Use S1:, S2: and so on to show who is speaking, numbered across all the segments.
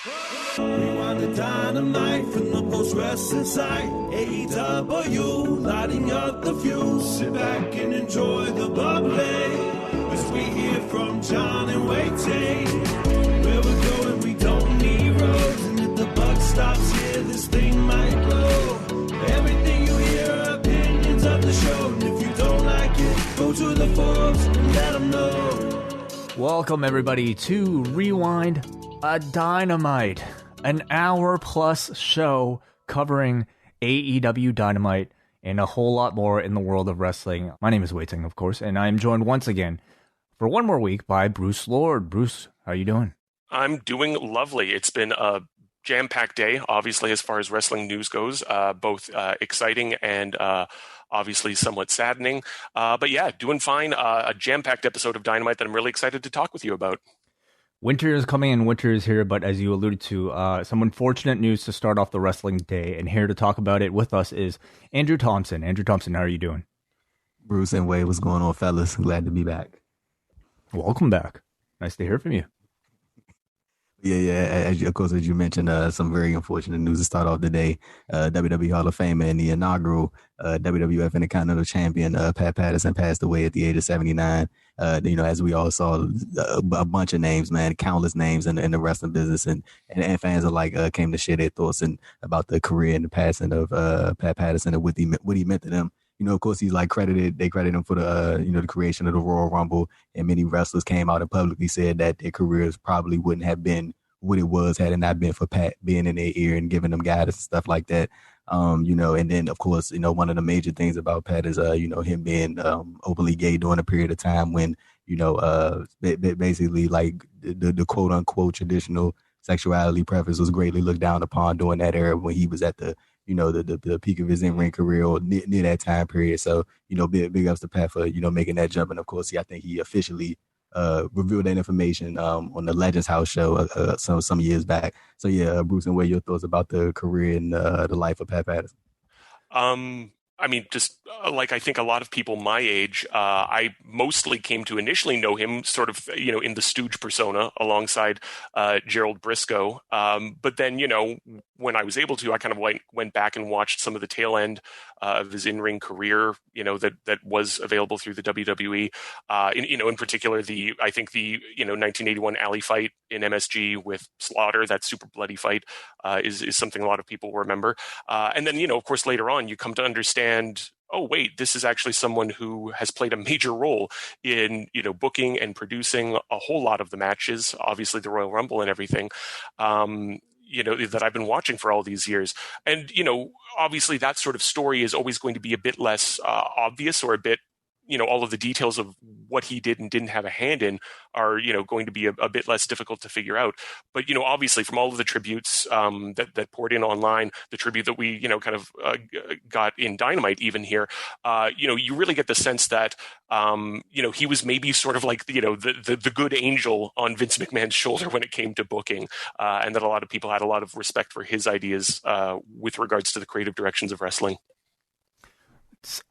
S1: Rewind the dynamite from the post-wrestling site. AEW, lighting up the fuse. Sit back and enjoy the bubbly as we hear from Jon and Waiting. Where we're going, we don't need roads. And if the buck stops here, this thing might blow. Everything you hear are opinions of the show. And if you don't like it, go to the forums and let them know.
S2: Welcome, everybody, to Rewind a Dynamite, an hour-plus show covering AEW Dynamite and a whole lot more in the world of wrestling. My name is Waiting, of course, and I am joined once again for one more week by Bruce Lord. Bruce, how are you doing?
S3: I'm doing lovely. It's been a jam-packed day, obviously, as far as wrestling news goes, both exciting and obviously somewhat saddening. But yeah, doing fine. A jam-packed episode of Dynamite that I'm really excited to talk with you about.
S2: Winter is coming and winter is here, but as you alluded to, some unfortunate news to start off the wrestling day. And here to talk about it with us is Andrew Thompson. Andrew Thompson, how are you doing?
S4: Bruce and Wade, what's going on, fellas? Glad to be back.
S2: Welcome back. Nice to hear from you.
S4: Yeah. Of course, as you mentioned, some very unfortunate news to start off the day. WWE Hall of Famer and the inaugural WWF Intercontinental Champion, Pat Patterson, passed away at the age of 79. As we all saw, a bunch of names, man, countless names in the wrestling business, and fans alike came to share their thoughts about the career and the passing of Pat Patterson and what he meant to them. Of course, he's they credit him for the creation of the Royal Rumble, and many wrestlers came out and publicly said that their careers probably wouldn't have been what it was had it not been for Pat being in their ear and giving them guidance and stuff like that. And then of course, one of the major things about Pat is, him being openly gay during a period of time when, basically like the quote unquote traditional sexuality preference was greatly looked down upon during that era when he was at the peak of his in-ring career or near that time period. So, big ups to Pat for, making that jump. And of course, I think he officially revealed that information on the Legends House show some years back. So yeah, Bruce, and what are your thoughts about the career and the life of Pat Patterson?
S3: I mean, just like I think a lot of people my age, I mostly came to initially know him sort of, in the Stooge persona alongside Gerald Briscoe. But then, when I was able to, I kind of went back and watched some of the tail end of his in-ring career, that was available through the WWE. In particular, the 1981 Alley fight in MSG with Slaughter, that super bloody fight is something a lot of people remember. And then, of course, later on, you come to understand, oh, wait, this is actually someone who has played a major role in, booking and producing a whole lot of the matches, obviously the Royal Rumble and everything, that I've been watching for all these years. And, obviously that sort of story is always going to be a bit less obvious, or a bit, all of the details of what he did and didn't have a hand in are, going to be a bit less difficult to figure out. But, obviously from all of the tributes that poured in online, the tribute that we, got in Dynamite even here, you really get the sense that, he was maybe sort of like, the good angel on Vince McMahon's shoulder when it came to booking, and that a lot of people had a lot of respect for his ideas with regards to the creative directions of wrestling.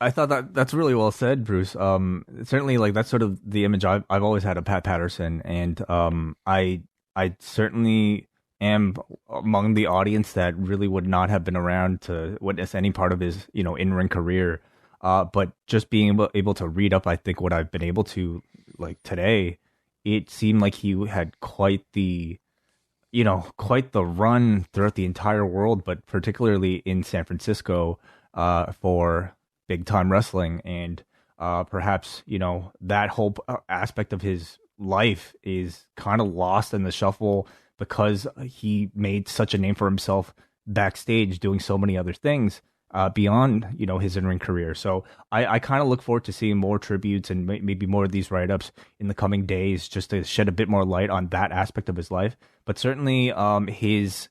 S2: I thought that's really well said, Bruce. Certainly, that's sort of the image I've always had of Pat Patterson, and I certainly am among the audience that really would not have been around to witness any part of his in-ring career. But just being able to read up, I think what I've been able to today, it seemed like he had quite the run throughout the entire world, but particularly in San Francisco for big time wrestling, and perhaps that whole aspect of his life is kind of lost in the shuffle because he made such a name for himself backstage doing so many other things beyond his in-ring career. So I kind of look forward to seeing more tributes and maybe more of these write-ups in the coming days, just to shed a bit more light on that aspect of his life. But certainly his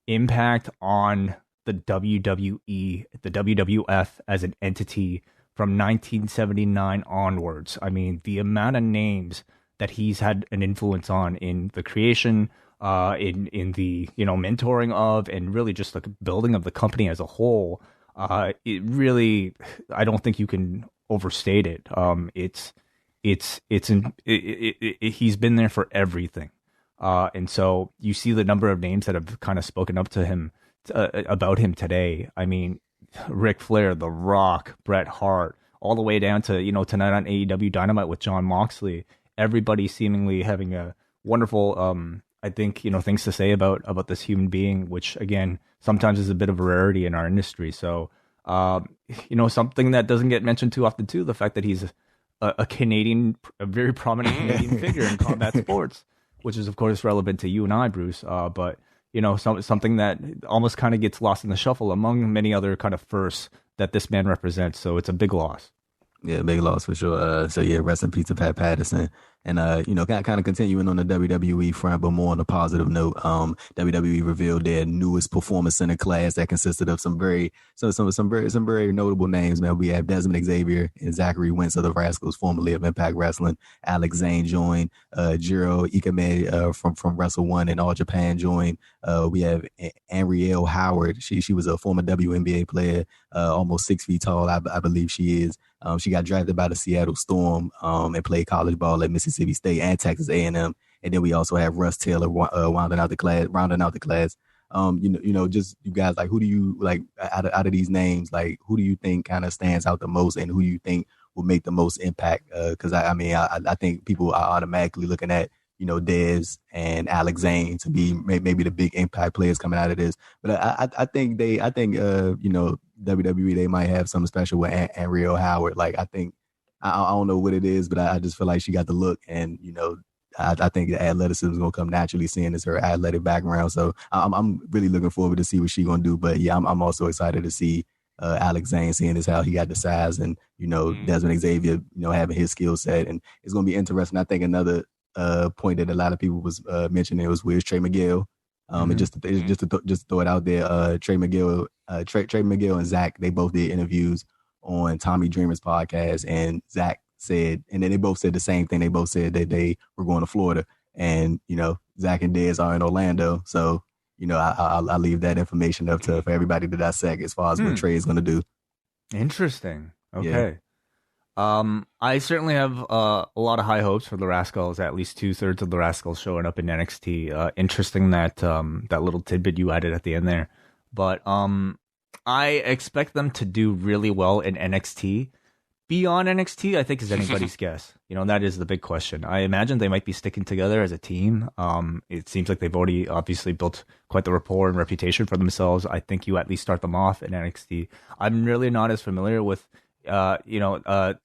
S2: impact on the WWE, the WWF as an entity from 1979 onwards. I mean, the amount of names that he's had an influence on in the creation, in the mentoring of, and really just the building of the company as a whole. It really, I don't think you can overstate it. He's been there for everything. And so you see the number of names that have kind of spoken up to him about him today. I mean, Ric Flair, The Rock, Bret Hart, all the way down to, tonight on AEW Dynamite with Jon Moxley. Everybody seemingly having a wonderful, I think, things to say about this human being, which again, sometimes is a bit of a rarity in our industry. So, something that doesn't get mentioned too often too, the fact that he's a very prominent Canadian figure in combat sports, which is of course relevant to you and I, Bruce. But something that almost kind of gets lost in the shuffle among many other kind of firsts that this man represents. So it's a big loss.
S4: Yeah, big loss for sure. So yeah, rest in peace to Pat Patterson. And kind of continuing on the WWE front, but more on a positive note. WWE revealed their newest performance center class that consisted of some very notable names. Man, we have Dezmond Xavier and Zachary Wentz of the Rascals, formerly of Impact Wrestling. Zayne joined. Jiro Ikeme from Wrestle One and All Japan joined. We have Arielle Howard. She was a former WNBA player, almost 6 feet tall, I believe she is. She got drafted by the Seattle Storm and played college ball at Mississippi State and Texas A&M. And then we also have Russ Taylor rounding out the class. Just you guys, like, who do you like out of these names? Like, who do you think kind of stands out the most, and who you think will make the most impact? Because I think people are automatically looking at Dez and Zayne to be maybe the big impact players coming out of this. But I think WWE, they might have something special with Arielle Howard. Like, I think, I don't know what it is, but I just feel like she got the look, and I think the athleticism is gonna come naturally, seeing as her athletic background. So I'm really looking forward to see what she's gonna do. But yeah, I'm also excited to see Zayne, seeing as how he got the size, and Dezmond Xavier, having his skill set, and it's gonna be interesting. I think another point that a lot of people was mentioning was with Trey Miguel. And just to throw it out there, Trey Miguel and Zach, they both did interviews on Tommy Dreamer's podcast, and Zach said, and then they both said the same thing. They both said that they were going to Florida, and Zach and Dez are in Orlando. So I'll leave that information up for everybody to dissect as far as what Trey is going to do.
S2: Interesting. Okay. Yeah. I certainly have a lot of high hopes for the Rascals. At least 2/3 of the Rascals showing up in NXT. Interesting that little tidbit you added at the end there. But I expect them to do really well in NXT. Beyond NXT, I think, is anybody's guess. That is the big question. I imagine they might be sticking together as a team. It seems like they've already obviously built quite the rapport and reputation for themselves. I think you at least start them off in NXT. I'm really not as familiar with Arielle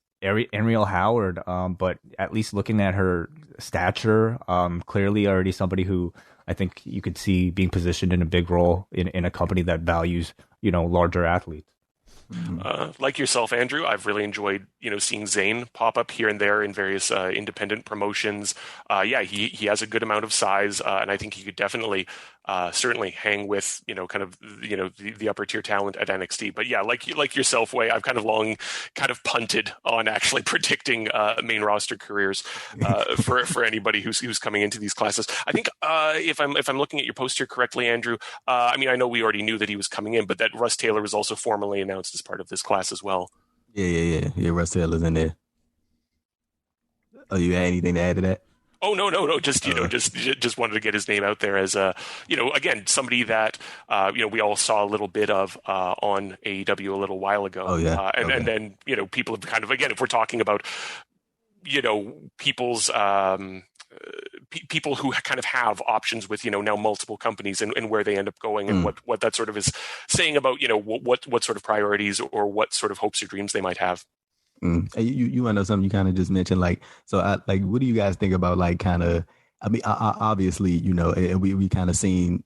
S2: Howard, but at least looking at her stature, clearly already somebody who I think you could see being positioned in a big role in a company that values, larger athletes.
S3: Like yourself, Andrew, I've really enjoyed, seeing Zayne pop up here and there in various independent promotions. He has a good amount of size, and I think he could definitely, certainly hang with, the upper tier talent at NXT. But yeah, like yourself, Way, I've kind of long punted on actually predicting main roster careers for anybody who's coming into these classes. I think if I'm looking at your post here correctly, Andrew, I know we already knew that he was coming in, but that Russ Taylor was also formally announced as part of this class as well. Yeah.
S4: Russ Taylor's in there. Oh, you had anything to add to that?
S3: Oh, no. Just wanted to get his name out there as again, somebody that, we all saw a little bit of on AEW a little while ago.
S4: Oh, yeah.
S3: And then, people have kind of, again, if we're talking about, people's, people who kind of have options with, now multiple companies and where they end up going and what that sort of is saying about, what sort of priorities or what sort of hopes or dreams they might have.
S4: Hey, you want to know something you kind of just mentioned, what do you guys think about, obviously, we kind of seen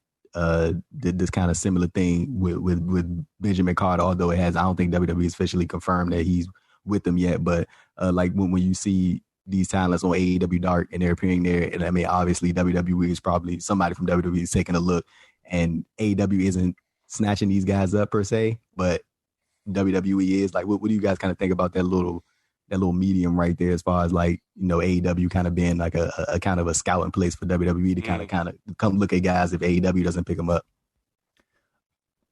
S4: this kind of similar thing with Benjamin Carter, although I don't think WWE has officially confirmed that he's with them yet, but when you see these talents on AEW Dark and they're appearing there, and obviously WWE is probably somebody from WWE is taking a look, and AEW isn't snatching these guys up per se, but WWE is. What do you guys kind of think about that little medium right there, as far as AEW kind of being a kind of a scouting place for WWE to kind of come look at guys if AEW doesn't pick them up?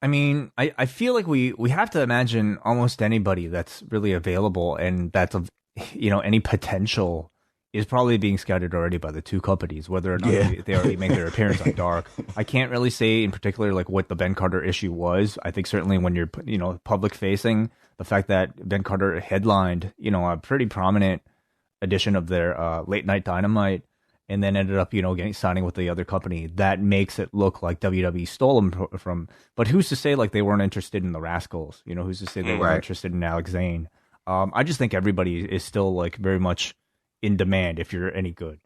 S2: I feel like we have to imagine almost anybody that's really available and that's of any potential is probably being scouted already by the two companies, whether or not they already make their appearance on Dark. I can't really say in particular like what the Ben Carter issue was. I think certainly when you're public facing, the fact that Ben Carter headlined a pretty prominent edition of their late night Dynamite, and then ended up signing with the other company, that makes it look like WWE stole him from. But who's to say like they weren't interested in the Rascals? Who's to say they weren't interested in Alex Zayne? I just think everybody is still like very much in demand if you're any good.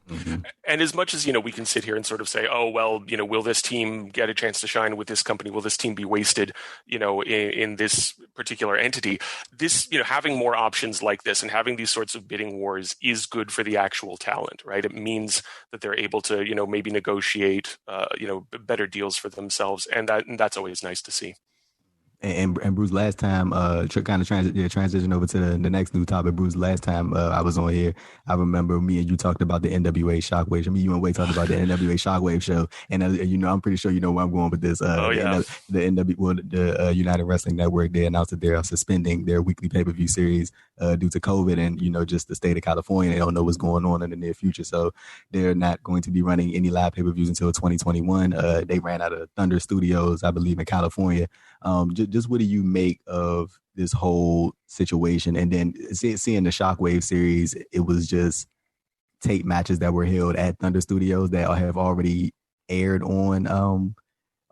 S3: Mm-hmm. And as much as, we can sit here and sort of say, oh, well, will this team get a chance to shine with this company? Will this team be wasted, in this particular entity? This, having more options like this and having these sorts of bidding wars is good for the actual talent, right? It means that they're able to, maybe negotiate, better deals for themselves. And that's always nice to see.
S4: And Bruce, last time, kind of transition over to the next new topic. Bruce, last time I was on here, I remember me and you talked about the NWA Shockwave. I mean, you and Wade talked about the NWA Shockwave show, and I'm pretty sure you know where I'm going with this. The United Wrestling Network, they announced that they're suspending their weekly pay-per-view series due to COVID and just the state of California. They don't know what's going on in the near future, so they're not going to be running any live pay-per-views until 2021. They ran out of Thunder Studios, I believe, in California. Just what do you make of this whole situation? And then seeing the Shockwave series, it was just tape matches that were held at Thunder Studios that have already aired on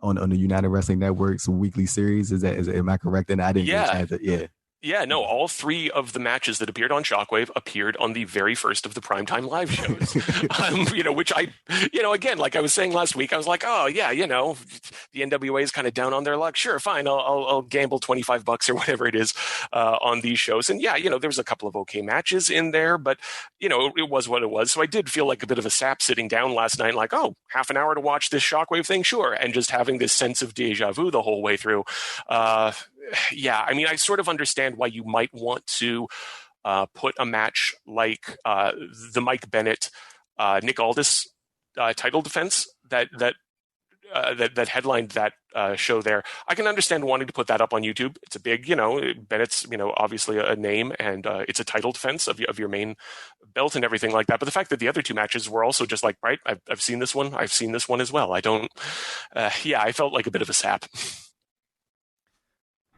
S4: the United Wrestling Network's weekly series. Am I correct? And I didn't get a chance to,
S3: Yeah, no, all three of the matches that appeared on Shockwave appeared on the very first of the primetime live shows, which again, like I was saying last week, I was like, oh, yeah, the NWA is kind of down on their luck. Sure, fine, I'll gamble $25 or whatever it is on these shows. And yeah, there was a couple of okay matches in there, but, it was what it was. So I did feel like a bit of a sap sitting down last night, like, oh, half an hour to watch this Shockwave thing, sure. And just having this sense of deja vu the whole way through. Yeah, I mean, I sort of understand why you might want to put a match like the Mike Bennett, Nick Aldis title defense that headlined that show there. I can understand wanting to put that up on YouTube. It's a big, Bennett's, obviously a name, and it's a title defense of your main belt and everything like that. But the fact that the other two matches were also just like, right, I've seen this one. I've seen this one as well. I felt like a bit of a sap.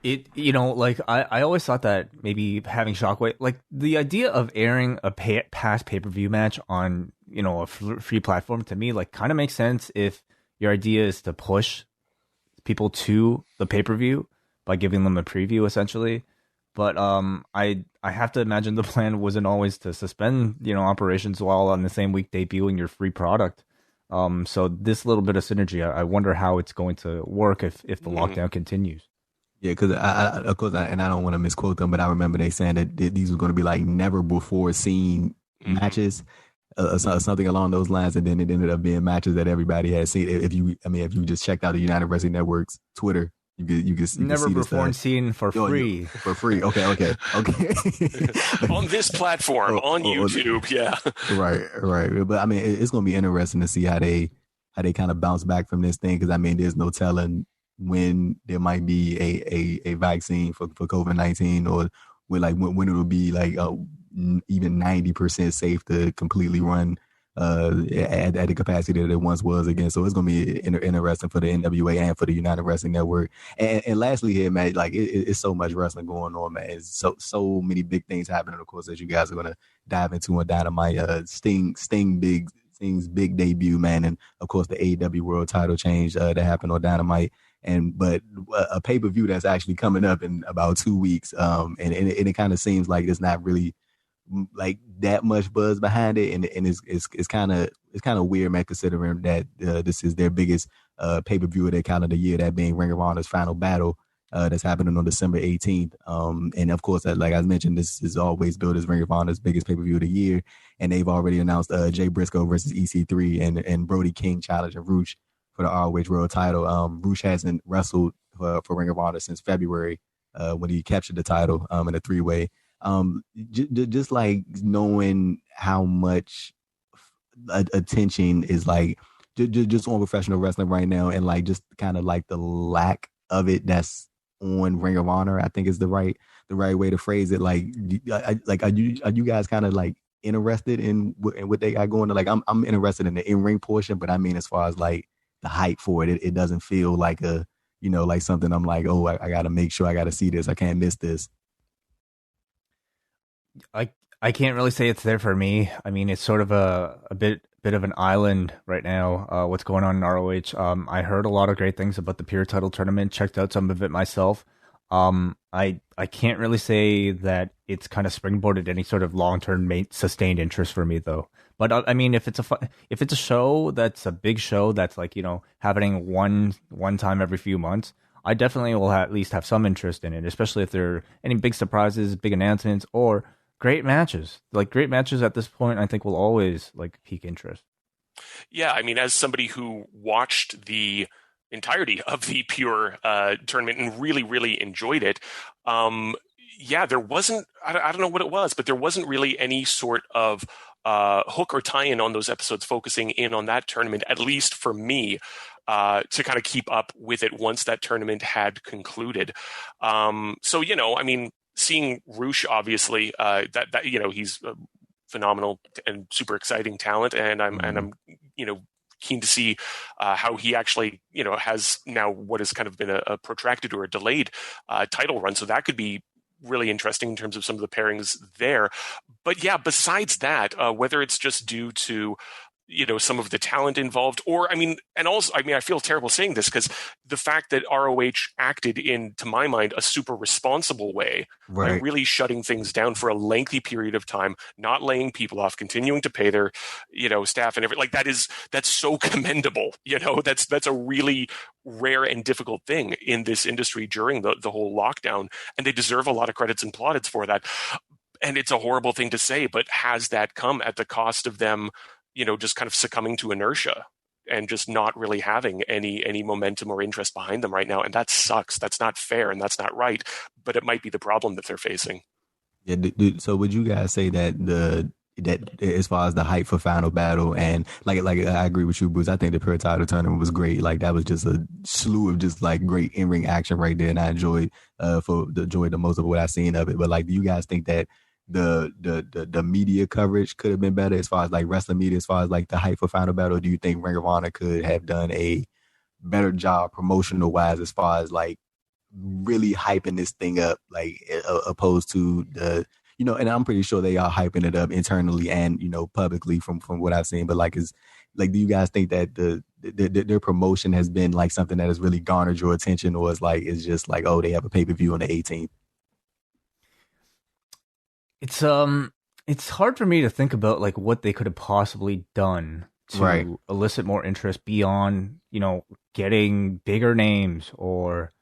S2: I always thought that maybe having Shockwave, like the idea of airing a past pay-per-view match on, a free platform, to me, like kind of makes sense if your idea is to push people to the pay-per-view by giving them a preview essentially. But I have to imagine the plan wasn't always to suspend, operations while on the same week debuting your free product. So this little bit of synergy, I wonder how it's going to work if the lockdown continues.
S4: Yeah, because of course, I don't want to misquote them, but I remember they saying that these were going to be like never before seen matches, something along those lines, and then it ended up being matches that everybody had seen. If you just checked out the United Wrestling Network's Twitter, you could
S2: never
S4: see
S2: before seen for free.
S4: For free, okay.
S3: On this platform, on YouTube, yeah.
S4: Right. But I mean, it's going to be interesting to see how they kind of bounce back from this thing, because I mean, there's no telling when there might be a vaccine for COVID-19, or when it will be like even 90% safe to completely run at the capacity that it once was again. So it's going to be interesting for the NWA and for the United Wrestling Network. And lastly here, man, like it's so much wrestling going on, man. It's so many big things happening, of course, that you guys are going to dive into on Dynamite. Sting's big debut, man, and of course the AEW World Title change that happened on Dynamite. But a pay-per-view that's actually coming up in about 2 weeks. And it kind of seems like there's not really like that much buzz behind it. And it's kind of weird, man, considering that this is their biggest pay-per-view of their calendar year, that being Ring of Honor's Final Battle that's happening on December 18th. And of course, like I mentioned, this is always billed as Ring of Honor's biggest pay-per-view of the year. And they've already announced Jay Briscoe versus EC3 and Brody King challenging Roosh for the ROH World Title. Roosh hasn't wrestled for Ring of Honor since February when he captured the title in a three-way. Just like knowing how much attention is like just on professional wrestling right now, and like just kind of like the lack of it that's on Ring of Honor, I think is the right way to phrase it. Like are you guys kind of like interested in what they got going. Like I'm interested in the in-ring portion, but I mean, as far as like the hype for it, it doesn't feel like a, like something I'm like, oh, I got to make sure I got to see this. I can't miss this.
S2: I can't really say it's there for me. I mean, it's sort of a bit of an island right now. What's going on in ROH? I heard a lot of great things about the Pure Title tournament. Checked out some of it myself. I can't really say that it's kind of springboarded any sort of long-term sustained interest for me though. But I mean, if it's a show that's a big show that's like, happening one time every few months, I definitely will at least have some interest in it, especially if there are any big surprises, big announcements, or great matches. Like great matches at this point, I think will always like pique interest.
S3: Yeah, I mean, as somebody who watched the entirety of the Pure tournament and really, really enjoyed it, there wasn't, I don't know what it was, but there wasn't really any sort of hook or tie-in on those episodes focusing in on that tournament, at least for me, to kind of keep up with it once that tournament had concluded. I mean, seeing Roosh, obviously, that he's a phenomenal and super exciting talent, and I'm keen to see how he actually has now what has kind of been a protracted or a delayed title run. So that could be really interesting in terms of some of the pairings there. But yeah, besides that, whether it's just due to some of the talent involved, or I feel terrible saying this because the fact that ROH acted in, to my mind, a super responsible way, right? Really shutting things down for a lengthy period of time, not laying people off, continuing to pay their, staff and everything. Like that's so commendable. That's a really rare and difficult thing in this industry during the whole lockdown, and they deserve a lot of credits and plaudits for that. And it's a horrible thing to say, but has that come at the cost of them just kind of succumbing to inertia and just not really having any momentum or interest behind them right now? And that sucks. That's not fair and that's not right, but it might be the problem that they're facing.
S4: Yeah. So would you guys say that that as far as the hype for Final Battle, and like I agree with you, Bruce, I think the Pure Title tournament was great. Like that was just a slew of just like great in-ring action right there, and I enjoyed the most of what I've seen of it. But like, do you guys think that the media coverage could have been better as far as like wrestling media, as far as like the hype for Final Battle? Do you think Ring of Honor could have done a better job promotional wise as far as like really hyping this thing up, like opposed to the, and I'm pretty sure they are hyping it up internally and, publicly from what I've seen. But like, do you guys think that their promotion has been like something that has really garnered your attention, or it's just like, oh, they have a pay-per-view on the 18th?
S2: It's hard for me to think about like what they could have possibly done to elicit more interest beyond, getting bigger names or,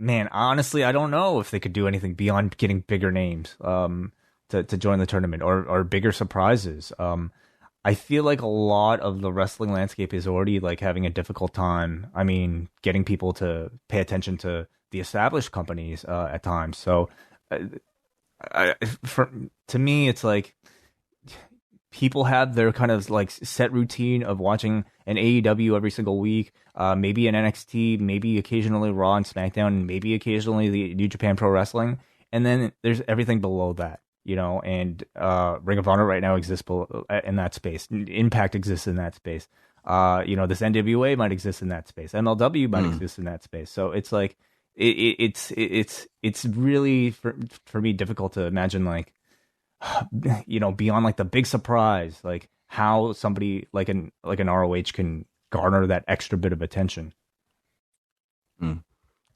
S2: man, honestly, I don't know if they could do anything beyond getting bigger names, to join the tournament or bigger surprises. I feel like a lot of the wrestling landscape is already like having a difficult time. I mean, getting people to pay attention to the established companies, at times. So, to me, it's like people have their kind of like set routine of watching an AEW every single week, maybe an NXT, maybe occasionally Raw and SmackDown, maybe occasionally the New Japan Pro Wrestling, and then there's everything below that, and Ring of Honor right now exists in that space. Impact exists in that space. This NWA might exist in that space. MLW might exist in that space. So it's like, it's really for me difficult to imagine like, beyond like the big surprise, like how somebody like an ROH can garner that extra bit of attention.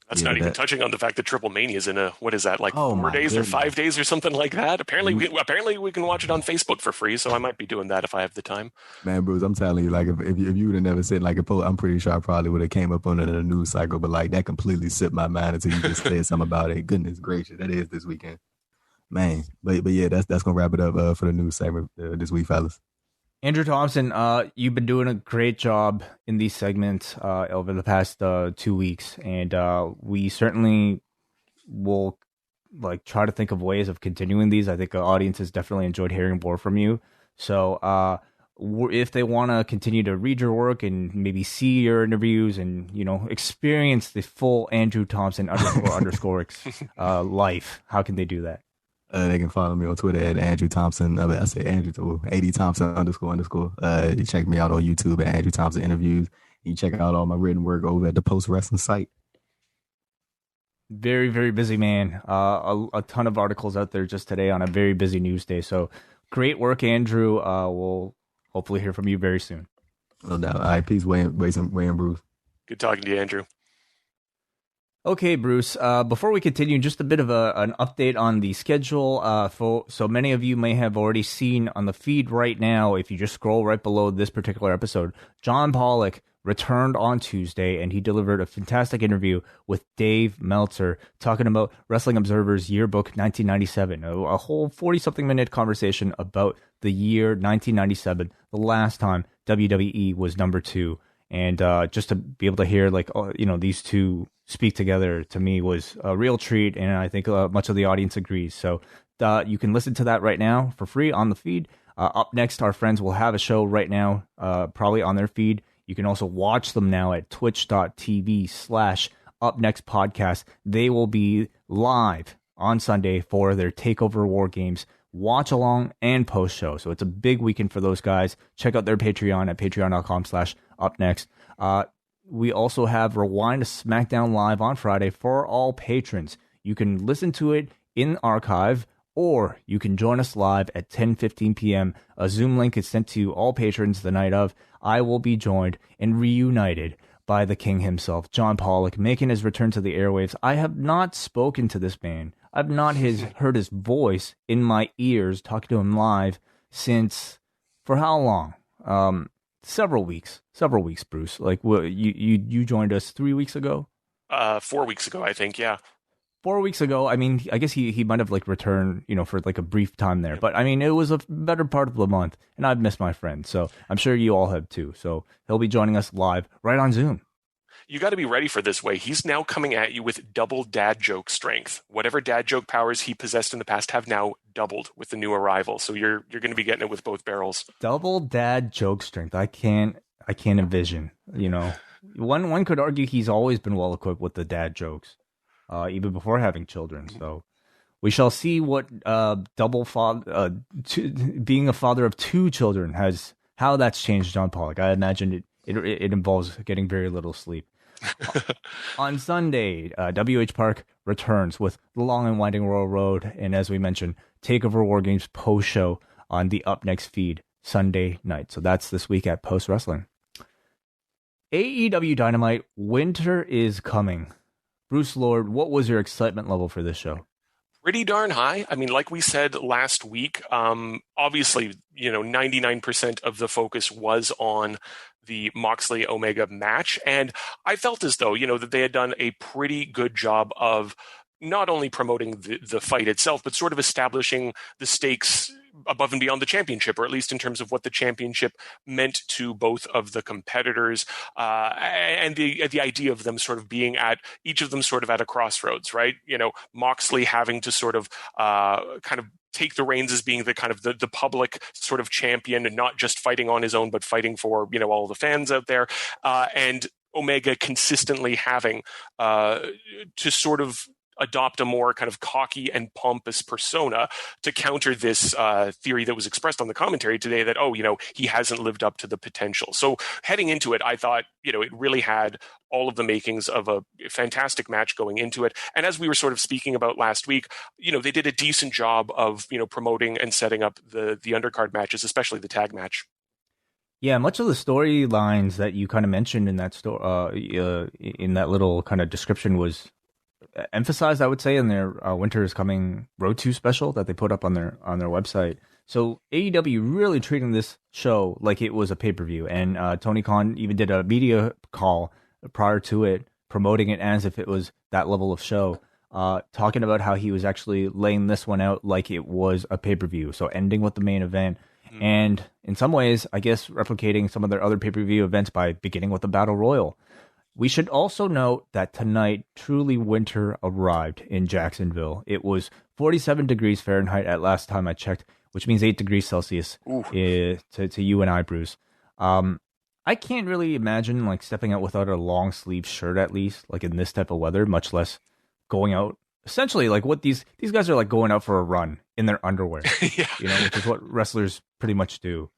S3: That's not even touching on the fact that Triple Mania is in what is that, like 4 days or 5 days or something like that? Apparently we can watch it on Facebook for free, so I might be doing that if I have the time.
S4: Man, Bruce, I'm telling you, like if you would have never said like a post, I'm pretty sure I probably would have came up on it in a news cycle, but like that completely slipped my mind until you just said something about it. Goodness gracious, that is this weekend, man. But yeah, that's gonna wrap it up for the news segment this week, fellas.
S2: Andrew Thompson, you've been doing a great job in these segments over the past 2 weeks, and we certainly will like try to think of ways of continuing these. I think the audience has definitely enjoyed hearing more from you. So if they want to continue to read your work and maybe see your interviews and experience the full Andrew Thompson __ life, how can they do that?
S4: They can follow me on Twitter at Andrew Thompson. I say Andrew too, AD Thompson __. You check me out on YouTube at Andrew Thompson Interviews. You check out all my written work over at the Post Wrestling site.
S2: Very, very busy man. A ton of articles out there just today on a very busy news day. So great work, Andrew. We'll hopefully hear from you very soon.
S4: No doubt. All right, peace, Wayne, Bruce.
S3: Good talking to you, Andrew.
S2: Okay, Bruce. Before we continue, just a bit of an update on the schedule. So many of you may have already seen on the feed right now, if you just scroll right below this particular episode, John Pollock returned on Tuesday, and he delivered a fantastic interview with Dave Meltzer talking about Wrestling Observer's Yearbook 1997, a whole 40-something minute conversation about the year 1997, the last time WWE was number 2. And just to be able to hear, these two speak together, to me was a real treat, and I think much of the audience agrees. So you can listen to that right now for free on the feed. Up next, our friends will have a show right now, probably on their feed. You can also watch them now at twitch.tv/upnextpodcast. They will be live on Sunday for their TakeOver War Games watch along and post show. So it's a big weekend for those guys. Check out their Patreon at patreon.com/upnext. We also have Rewind to SmackDown Live on Friday for all patrons. You can listen to it in archive, or you can join us live at 10:15 p.m. A Zoom link is sent to all patrons the night of. I will be joined and reunited by the king himself, John Pollock, making his return to the airwaves. I have not spoken to this man. I've not heard his voice in my ears, talking to him live since, for how long? Several weeks, Bruce. Like, you joined us 3 weeks ago?
S3: 4 weeks ago, I think, yeah.
S2: 4 weeks ago. I mean, I guess he might have returned, for a brief time there. But I mean, it was a better part of the month, and I've missed my friend. So I'm sure you all have too. So he'll be joining us live right on Zoom.
S3: You got to be ready for this way. He's now coming at you with double dad joke strength. Whatever dad joke powers he possessed in the past have now doubled with the new arrival. So you're going to be getting it with both barrels.
S2: Double dad joke strength. I can't envision. One could argue he's always been well equipped with the dad jokes. Even before having children. So we shall see what being a father of 2 children how that's changed John Pollock. I imagine it involves getting very little sleep. On Sunday, WH Park returns with the Long and Winding Royal Road, and as we mentioned, TakeOver War Games post show on the Up Next feed Sunday night. So that's this week at Post Wrestling. AEW Dynamite, winter is coming. Bruce Lord, what was your excitement level for this show?
S3: Pretty darn high. I mean, like we said last week, obviously, 99% of the focus was on the Moxley Omega match. And I felt as though, that they had done a pretty good job of not only promoting the fight itself, but sort of establishing the stakes above and beyond the championship, or at least in terms of what the championship meant to both of the competitors, and the idea of them sort of being each of them sort of at a crossroads, right? Moxley having to sort of kind of take the reins as being the kind of the public sort of champion, and not just fighting on his own, but fighting for, all the fans out there, and Omega consistently having to sort of adopt a more kind of cocky and pompous persona to counter this theory that was expressed on the commentary today that, he hasn't lived up to the potential. So heading into it, I thought, it really had all of the makings of a fantastic match going into it. And as we were sort of speaking about last week, they did a decent job of, promoting and setting up the undercard matches, especially the tag match.
S2: Yeah, much of the storylines that you kind of mentioned in that in that little kind of description was emphasized, I would say, in their Winter is Coming Road 2 special that they put up on their website. So AEW really treating this show like it was a pay-per-view, and Tony Khan even did a media call prior to it, promoting it as if it was that level of show, talking about how he was actually laying this one out like it was a pay-per-view, so ending with the main event, and in some ways, I guess, replicating some of their other pay-per-view events by beginning with the Battle Royal. We should also note that tonight, truly winter arrived in Jacksonville. It was 47 degrees Fahrenheit at last time I checked, which means 8 degrees Celsius to you and I, Bruce. I can't really imagine stepping out without a long sleeve shirt, at least, in this type of weather, much less going out essentially like what these guys are like going out for a run in their underwear,
S3: Yeah.
S2: which is what wrestlers pretty much do.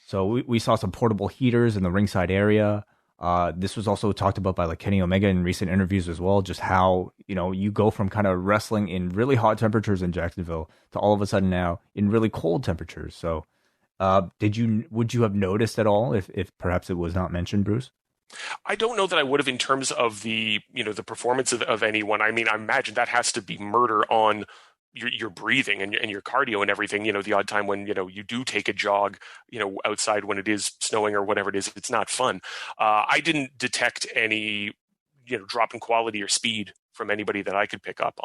S2: So we saw some portable heaters in the ringside area. This was also talked about by like Kenny Omega in recent interviews as well, just how, you go from kind of wrestling in really hot temperatures in Jacksonville to all of a sudden now in really cold temperatures. So would you have noticed at all if perhaps it was not mentioned, Bruce?
S3: I don't know that I would have in terms of the performance of anyone. I mean, I imagine that has to be murder on your breathing and your cardio and everything. The odd time when, you do take a jog, outside when it is snowing or whatever it is, it's not fun. I didn't detect any, drop in quality or speed from anybody that I could pick up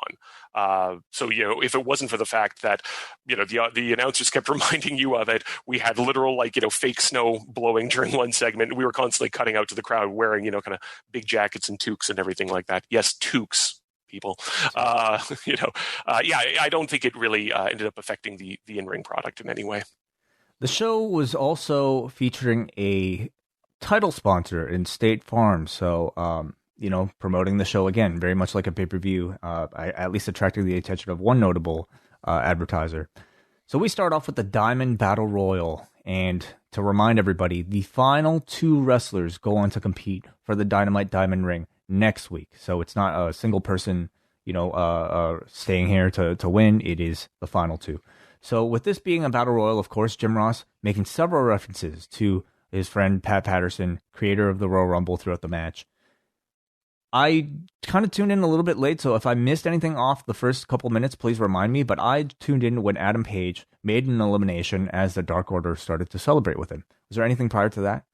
S3: on. So, if it wasn't for the fact that, the announcers kept reminding you of it, we had literal, fake snow blowing during one segment. We were constantly cutting out to the crowd wearing, kind of big jackets and toques and everything like that. Yes, toques, people. I don't think it really ended up affecting the in-ring product in any way.
S2: The show was also featuring a title sponsor in State Farm. So, promoting the show again, very much like a pay-per-view, at least attracting the attention of one notable advertiser. So we start off with the Diamond Battle Royal, and to remind everybody, the final 2 wrestlers go on to compete for the Dynamite Diamond ring next week. So it's not a single person, staying here to win. It is the final 2. So with this being a Battle Royal, of course, Jim Ross making several references to his friend Pat Patterson, creator of the Royal Rumble, throughout the match. I kind of tuned in a little bit late, so if I missed anything off the first couple minutes, please remind me. But I tuned in when Adam Page made an elimination as the Dark Order started to celebrate with him. Was there anything prior to that?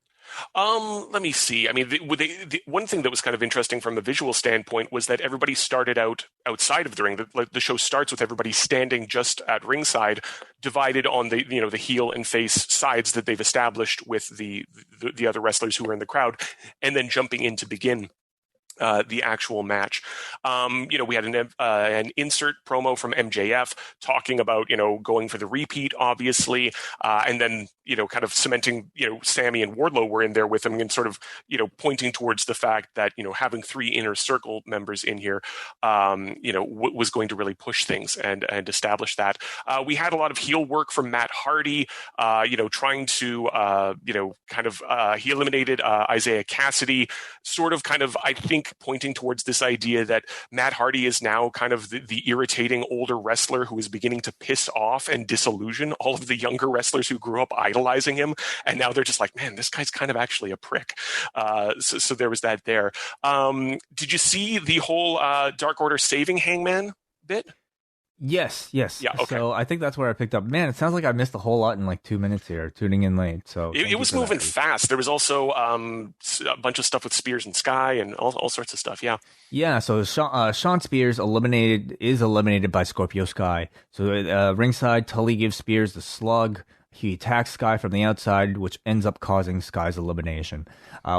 S3: Let me see. I mean, the one thing that was kind of interesting from a visual standpoint was that everybody started out outside of the ring. The show starts with everybody standing just at ringside, divided on the the heel and face sides that they've established with the other wrestlers who are in the crowd, and then jumping in to begin the actual match. We had an insert promo from MJF talking about, going for the repeat, obviously, and then, kind of cementing, Sammy and Wardlow were in there with him and sort of, pointing towards the fact that, having 3 Inner Circle members in here, was going to really push things and establish that. We had a lot of heel work from Matt Hardy, trying to, he eliminated Isaiah Cassidy, I think, pointing towards this idea that Matt Hardy is now kind of the irritating older wrestler who is beginning to piss off and disillusion all of the younger wrestlers who grew up idolizing him. And now they're just like, man, this guy's kind of actually a prick. So there was that there. Did you see the whole Dark Order saving Hangman bit?
S2: Yes.
S3: Yeah, okay.
S2: So I think that's where I picked up. Man, it sounds like I missed a whole lot in like 2 minutes here, tuning in late. So
S3: it was moving fast. There was also a bunch of stuff with Spears and Sky and all sorts of stuff. Yeah.
S2: Yeah. So Sean Spears is eliminated by Scorpio Sky. So ringside, Tully gives Spears the slug. He attacks Sky from the outside, which ends up causing Sky's elimination.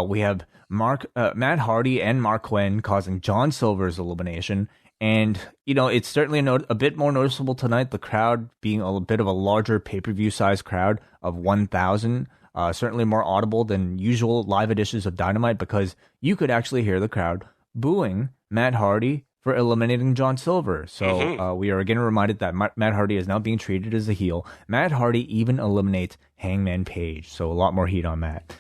S2: We have Matt Hardy and Mark Quinn causing John Silver's elimination. And, it's certainly a bit more noticeable tonight, the crowd being a bit of a larger pay-per-view size crowd of 1,000, certainly more audible than usual live editions of Dynamite, because you could actually hear the crowd booing Matt Hardy for eliminating John Silver. So we are again reminded that Matt Hardy is now being treated as a heel. Matt Hardy even eliminates Hangman Page, so a lot more heat on Matt.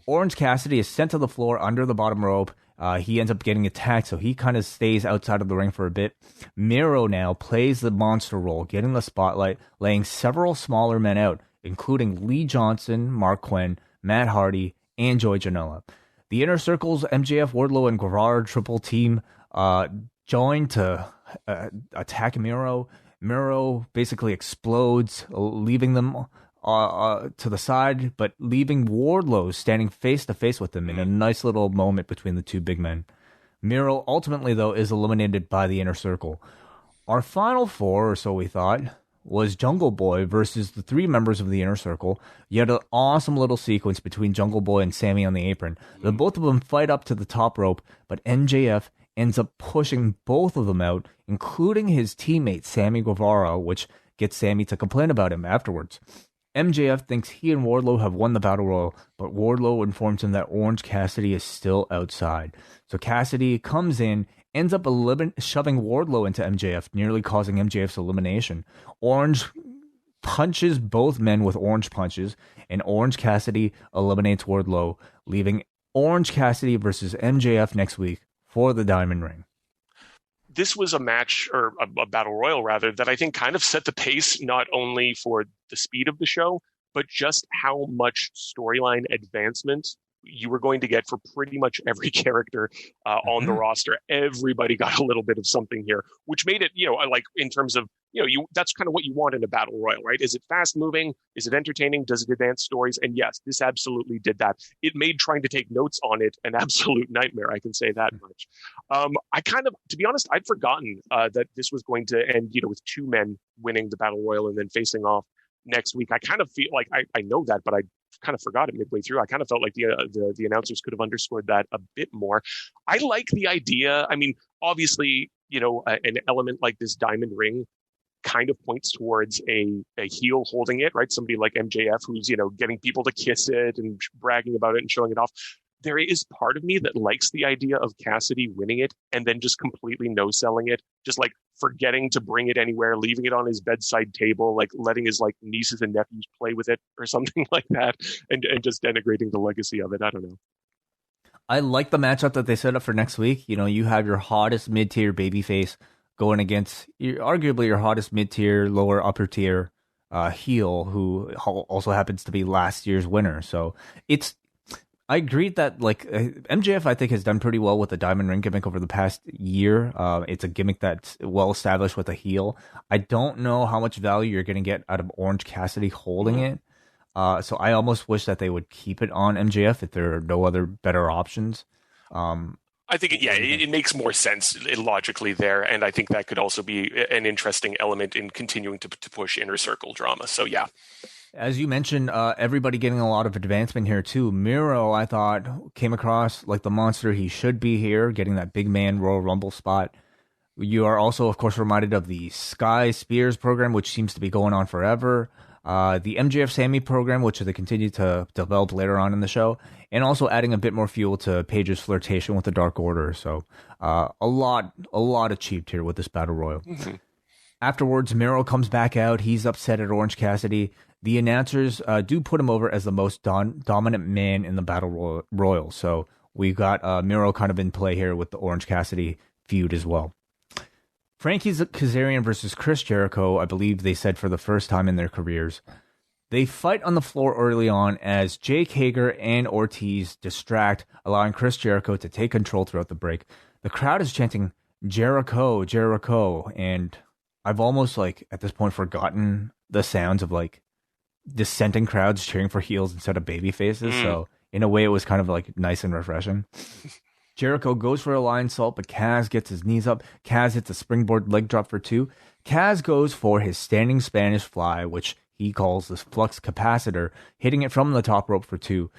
S2: Orange Cassidy is sent to the floor under the bottom rope. He ends up getting attacked, so he kind of stays outside of the ring for a bit. Miro now plays the monster role, getting the spotlight, laying several smaller men out, including Lee Johnson, Mark Quinn, Matt Hardy, and Joey Janela. The Inner Circle's MJF, Wardlow, and Guevara triple team join to attack Miro. Miro basically explodes, leaving them to the side, but leaving Wardlow standing face to face with him in a nice little moment between the 2 big men. Miro ultimately, though, is eliminated by the Inner Circle. Our final 4, or so we thought, was Jungle Boy versus the 3 members of the Inner Circle. You had an awesome little sequence between Jungle Boy and Sammy on the apron. The both of them fight up to the top rope, but MJF ends up pushing both of them out, including his teammate Sammy Guevara, which gets Sammy to complain about him afterwards. MJF thinks he and Wardlow have won the Battle Royal, but Wardlow informs him that Orange Cassidy is still outside. So Cassidy comes in ends up shoving Wardlow into MJF, nearly causing MJF's elimination. Orange punches both men with orange punches, and Orange Cassidy eliminates Wardlow, leaving Orange Cassidy versus MJF next week for the Diamond Ring.
S3: This was a match, or a battle royal rather, that I think kind of set the pace not only for the speed of the show, but just how much storyline advancement you were going to get for pretty much every character on the roster. Everybody got a little bit of something here, which made it, like in terms of, that's kind of what you want in a battle royal, right? Is it fast moving? Is it entertaining? Does it advance stories? And yes, this absolutely did that. It made trying to take notes on it an absolute nightmare. I can say that much. To be honest, I'd forgotten that this was going to end, with two men winning the battle royal and then facing off next week. I kind of feel like I know that, but I kind of forgot it midway through. I kind of felt like the announcers could have underscored that a bit more. I like the idea. I mean, obviously, an element like this diamond ring kind of points towards a heel holding it, right? Somebody like MJF who's, getting people to kiss it and bragging about it and showing it off. There is part of me that likes the idea of Cassidy winning it and then just completely no-selling it, just like forgetting to bring it anywhere, leaving it on his bedside table, like letting his nieces and nephews play with it or something like that, and just denigrating the legacy of it. I don't know.
S2: I like the matchup that they set up for next week. You have your hottest mid-tier babyface going against arguably your hottest mid-tier, lower upper tier heel, who also happens to be last year's winner. So I agree that MJF, I think, has done pretty well with the Diamond Ring gimmick over the past year. It's a gimmick that's well established with a heel. I don't know how much value you're going to get out of Orange Cassidy holding it. So I almost wish that they would keep it on MJF if there are no other better options.
S3: I think, it makes more sense logically there, and I think that could also be an interesting element in continuing to push Inner Circle drama. So, yeah.
S2: As you mentioned, everybody getting a lot of advancement here, too. Miro, I thought, came across like the monster he should be here, getting that big man Royal Rumble spot. You are also, of course, reminded of the Sky Spears program, which seems to be going on forever. The MJF Sammy program, which they continue to develop later on in the show. And also adding a bit more fuel to Paige's flirtation with the Dark Order. So a lot achieved here with this Battle Royal. Mm-hmm. Afterwards, Miro comes back out. He's upset at Orange Cassidy. The announcers do put him over as the most dominant man in the Battle Royal. So we got Miro kind of in play here with the Orange Cassidy feud as well. Frankie Kazarian versus Chris Jericho, I believe they said for the first time in their careers. They fight on the floor early on as Jake Hager and Ortiz distract, allowing Chris Jericho to take control throughout the break. The crowd is chanting, Jericho, Jericho, and I've almost at this point forgotten the sounds of dissenting crowds cheering for heels instead of baby faces. So in a way, it was kind of nice and refreshing. Jericho goes for a lion salt, but Kaz gets his knees up. Kaz hits a springboard leg drop for 2. Kaz goes for his standing Spanish fly, which he calls the flux capacitor, hitting it from the top rope for 2.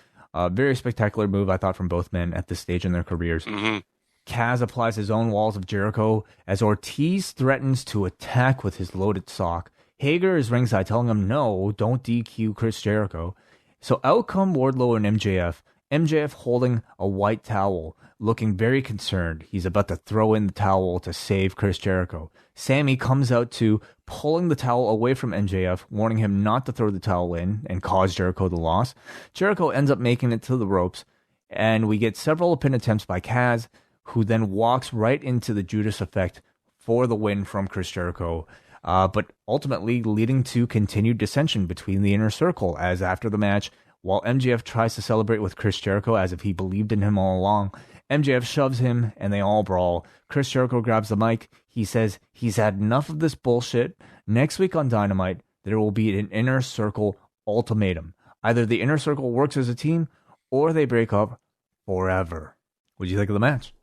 S2: Very spectacular move, I thought, from both men at this stage in their careers. Mm-hmm. Kaz applies his own walls of Jericho as Ortiz threatens to attack with his loaded sock. Hager is ringside telling him, no, don't DQ Chris Jericho. So out come Wardlow and MJF. MJF holding a white towel, looking very concerned. He's about to throw in the towel to save Chris Jericho. Sammy comes out too, pulling the towel away from MJF, warning him not to throw the towel in and cause Jericho the loss. Jericho ends up making it to the ropes, and we get several pin attempts by Kaz, who then walks right into the Judas effect for the win from Chris Jericho. But ultimately leading to continued dissension between the Inner Circle, as after the match, while MJF tries to celebrate with Chris Jericho as if he believed in him all along, MJF shoves him and they all brawl. Chris Jericho grabs the mic. He says he's had enough of this bullshit. Next week on Dynamite, there will be an Inner Circle ultimatum. Either the Inner Circle works as a team or they break up forever. What do you think of the match?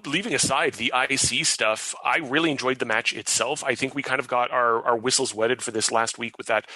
S3: Leaving aside the IC stuff, I really enjoyed the match itself. I think we kind of got our whistles wetted for this last week with that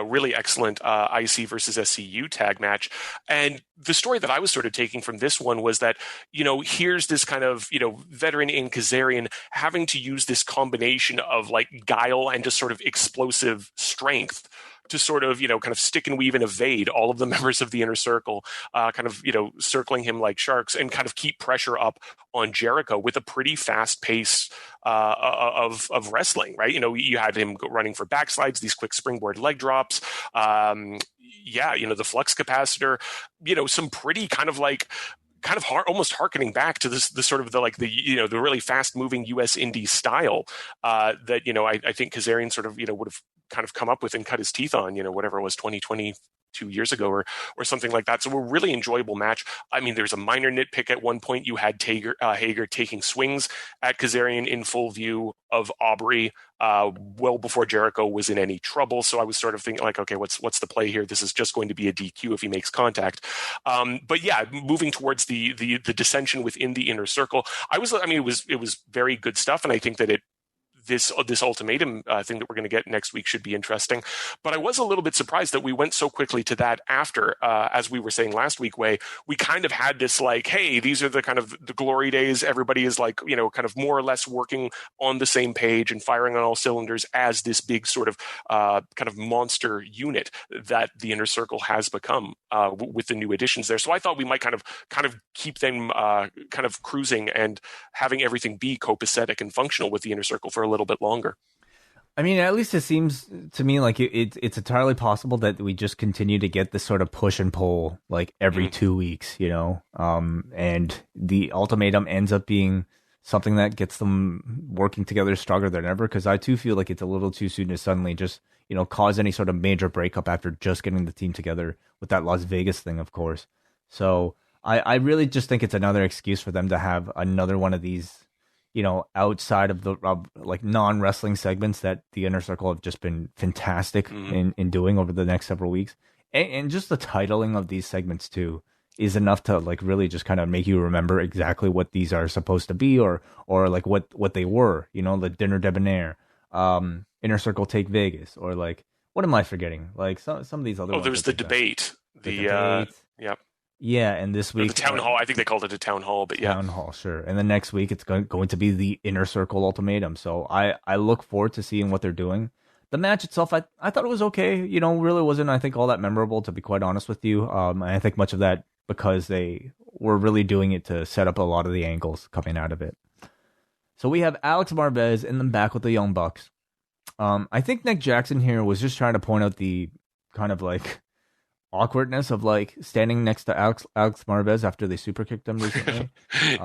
S3: really excellent IC versus SCU tag match. And the story that I was sort of taking from this one was that, here's this kind of, veteran in Kazarian having to use this combination of guile and just sort of explosive strength to sort of, kind of stick and weave and evade all of the members of the Inner Circle, kind of, circling him like sharks, and kind of keep pressure up on Jericho with a pretty fast pace of wrestling, right? You had him running for backslides, these quick springboard leg drops, the flux capacitor, some pretty kind of hard, almost harkening back to this sort of the really fast moving US indie style that I think Kazarian sort of would have kind of come up with and cut his teeth on, whatever it was, 2 years ago or something like that. So a really enjoyable match. I mean, there's a minor nitpick at one point. You had Hager taking swings at Kazarian in full view of Aubrey well before Jericho was in any trouble. So I was sort of thinking like, okay, what's the play here? This is just going to be a DQ if he makes contact. But yeah, moving towards the dissension within the Inner Circle, it was very good stuff. And I think that this ultimatum thing that we're going to get next week should be interesting. But I was a little bit surprised that we went so quickly to that after, as we were saying last week, we kind of had this like, hey, these are the kind of the glory days. Everybody is like, kind of more or less working on the same page and firing on all cylinders as this big sort of kind of monster unit that the Inner Circle has become with the new additions there. So I thought we might kind of keep them kind of cruising and having everything be copacetic and functional with the Inner Circle for a little bit longer.
S2: I mean, at least it seems to me like it's entirely possible that we just continue to get this sort of push and pull like every 2 weeks, and the ultimatum ends up being something that gets them working together stronger than ever. Because I too feel like it's a little too soon to suddenly just cause any sort of major breakup after just getting the team together with that Las Vegas thing, of course. So I really just think it's another excuse for them to have another one of these outside of the like non-wrestling segments that the Inner Circle have just been fantastic in doing over the next several weeks. And just the titling of these segments too is enough to like really just kind of make you remember exactly what these are supposed to be or like what they were, the Dinner Debonair, Inner Circle Take Vegas, or like, what am I forgetting? Like some of these other ones.
S3: There was the debate. Yep.
S2: Yeah, and this week...
S3: the town hall. I think they called it a town hall, but yeah.
S2: Town hall, sure. And the next week, it's going to be the Inner Circle Ultimatum. So I look forward to seeing what they're doing. The match itself, I thought it was okay. Really wasn't, I think, all that memorable, to be quite honest with you. I think much of that because they were really doing it to set up a lot of the angles coming out of it. So we have Alex Marvez in the back with the Young Bucks. I think Nick Jackson here was just trying to point out the kind of like awkwardness of like standing next to Alex Marvez after they super kicked him recently.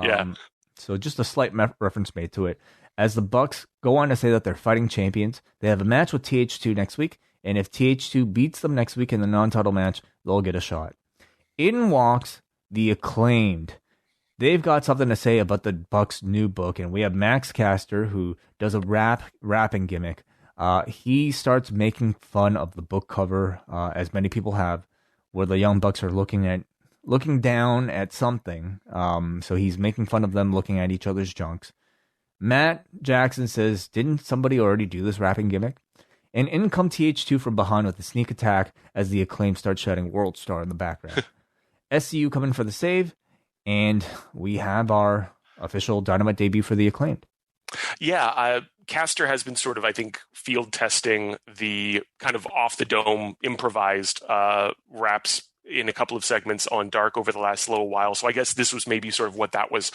S3: Yeah.
S2: So just a slight reference made to it. As the Bucks go on to say that they're fighting champions, they have a match with TH2 next week, and if TH2 beats them next week in the non-title match, they'll get a shot. In walks the Acclaimed. They've got something to say about the Bucks' new book, and we have Max Caster, who does a rapping gimmick. He starts making fun of the book cover, as many people have, where the Young Bucks are looking down at something. So he's making fun of them looking at each other's junks. Matt Jackson says, didn't somebody already do this rapping gimmick? And in come TH2 from behind with a sneak attack as the Acclaim starts shouting World Star in the background. SCU coming for the save, and we have our official Dynamite debut for the Acclaimed.
S3: Yeah, Caster has been sort of, I think, field testing the kind of off-the-dome improvised raps in a couple of segments on Dark over the last little while. So I guess this was maybe sort of what that was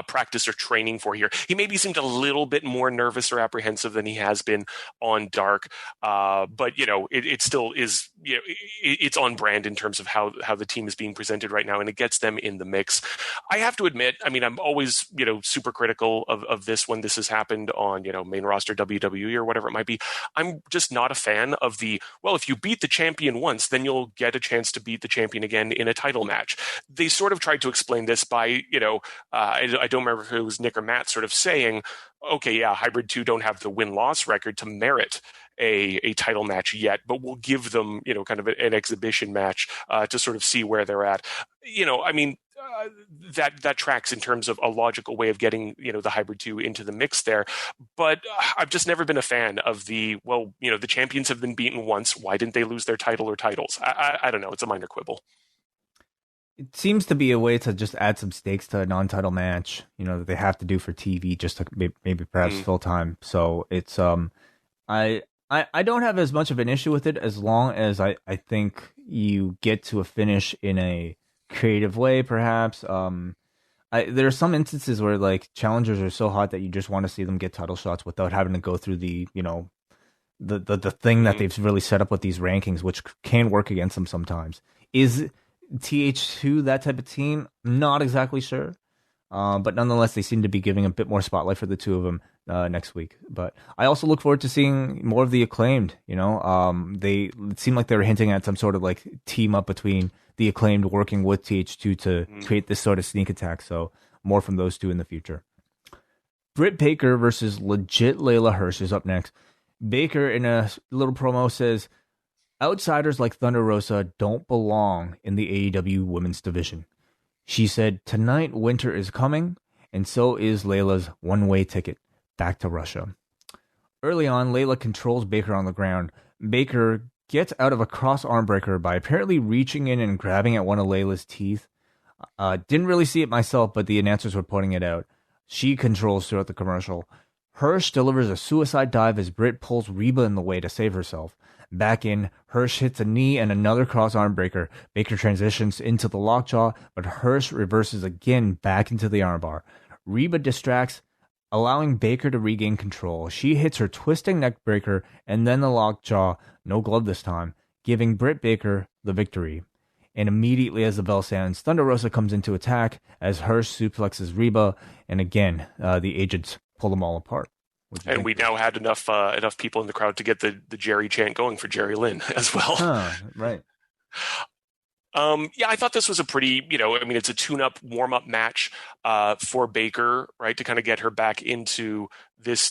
S3: practice or training for here. He maybe seemed a little bit more nervous or apprehensive than he has been on Dark. But, it still is, it's on brand in terms of how the team is being presented right now, and it gets them in the mix. I have to admit, I mean, I'm always, super critical of this when this has happened on, main roster WWE or whatever it might be. I'm just not a fan of if you beat the champion once, then you'll get a chance to beat the champion again in a title match. They sort of tried to explain this by, I don't remember if it was Nick or Matt sort of saying, okay, yeah, Hybrid 2 don't have the win-loss record to merit a title match yet, but we'll give them, kind of an exhibition match to sort of see where they're at. That tracks in terms of a logical way of getting, the Hybrid 2 into the mix there. But I've just never been a fan of the champions have been beaten once. Why didn't they lose their title or titles? I don't know. It's a minor quibble.
S2: It seems to be a way to just add some stakes to a non-title match, that they have to do for TV just to maybe perhaps fill time. So it's, I don't have as much of an issue with it as long as I think you get to a finish in a creative way, perhaps. There are some instances where like challengers are so hot that you just want to see them get title shots without having to go through the the thing that they've really set up with these rankings, which can work against them sometimes. Is TH2 that type of team? Not exactly sure. But nonetheless, they seem to be giving a bit more spotlight for the two of them next week. But I also look forward to seeing more of the Acclaimed. It seemed like they were hinting at some sort of like team up between the Acclaimed working with TH2 to create this sort of sneak attack. So more from those two in the future. Britt Baker versus legit Layla Hirsch is up next. Baker in a little promo says, outsiders like Thunder Rosa don't belong in the AEW women's division. She said, tonight winter is coming, and so is Layla's one-way ticket back to Russia. Early on, Layla controls Baker on the ground. Baker gets out of a cross arm breaker by apparently reaching in and grabbing at one of Layla's teeth. Didn't really see it myself, but the announcers were pointing it out. She controls throughout the commercial. Hirsch delivers a suicide dive as Britt pulls Reba in the way to save herself. Back in, Hirsch hits a knee and another cross arm breaker. Baker transitions into the lockjaw, but Hirsch reverses again back into the armbar. Reba distracts, allowing Baker to regain control. She hits her twisting neck breaker and then the lockjaw, no glove this time, giving Britt Baker the victory. And immediately as the bell sounds, Thunder Rosa comes into attack as Hirsch suplexes Reba, and again, the agents pull them all apart.
S3: And we now had enough people in the crowd to get the Jerry chant going for Jerry Lynn as well.
S2: Right.
S3: Yeah, I thought this was a pretty, it's a tune-up, warm-up match for Baker, right, to kind of get her back into this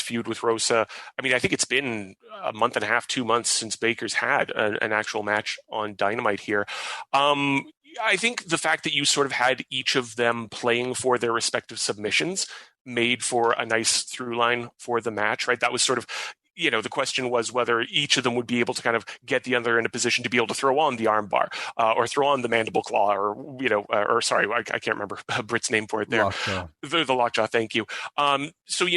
S3: feud with Rosa. I mean, I think it's been a month and a half, 2 months since Baker's had an actual match on Dynamite here. I think the fact that you sort of had each of them playing for their respective submissions made for a nice through line for the match, right? That was sort of, the question was whether each of them would be able to kind of get the other in a position to be able to throw on the armbar or throw on the mandible claw or sorry, I can't remember Britt's name for it there.
S2: Lockjaw.
S3: The lockjaw, thank you. So,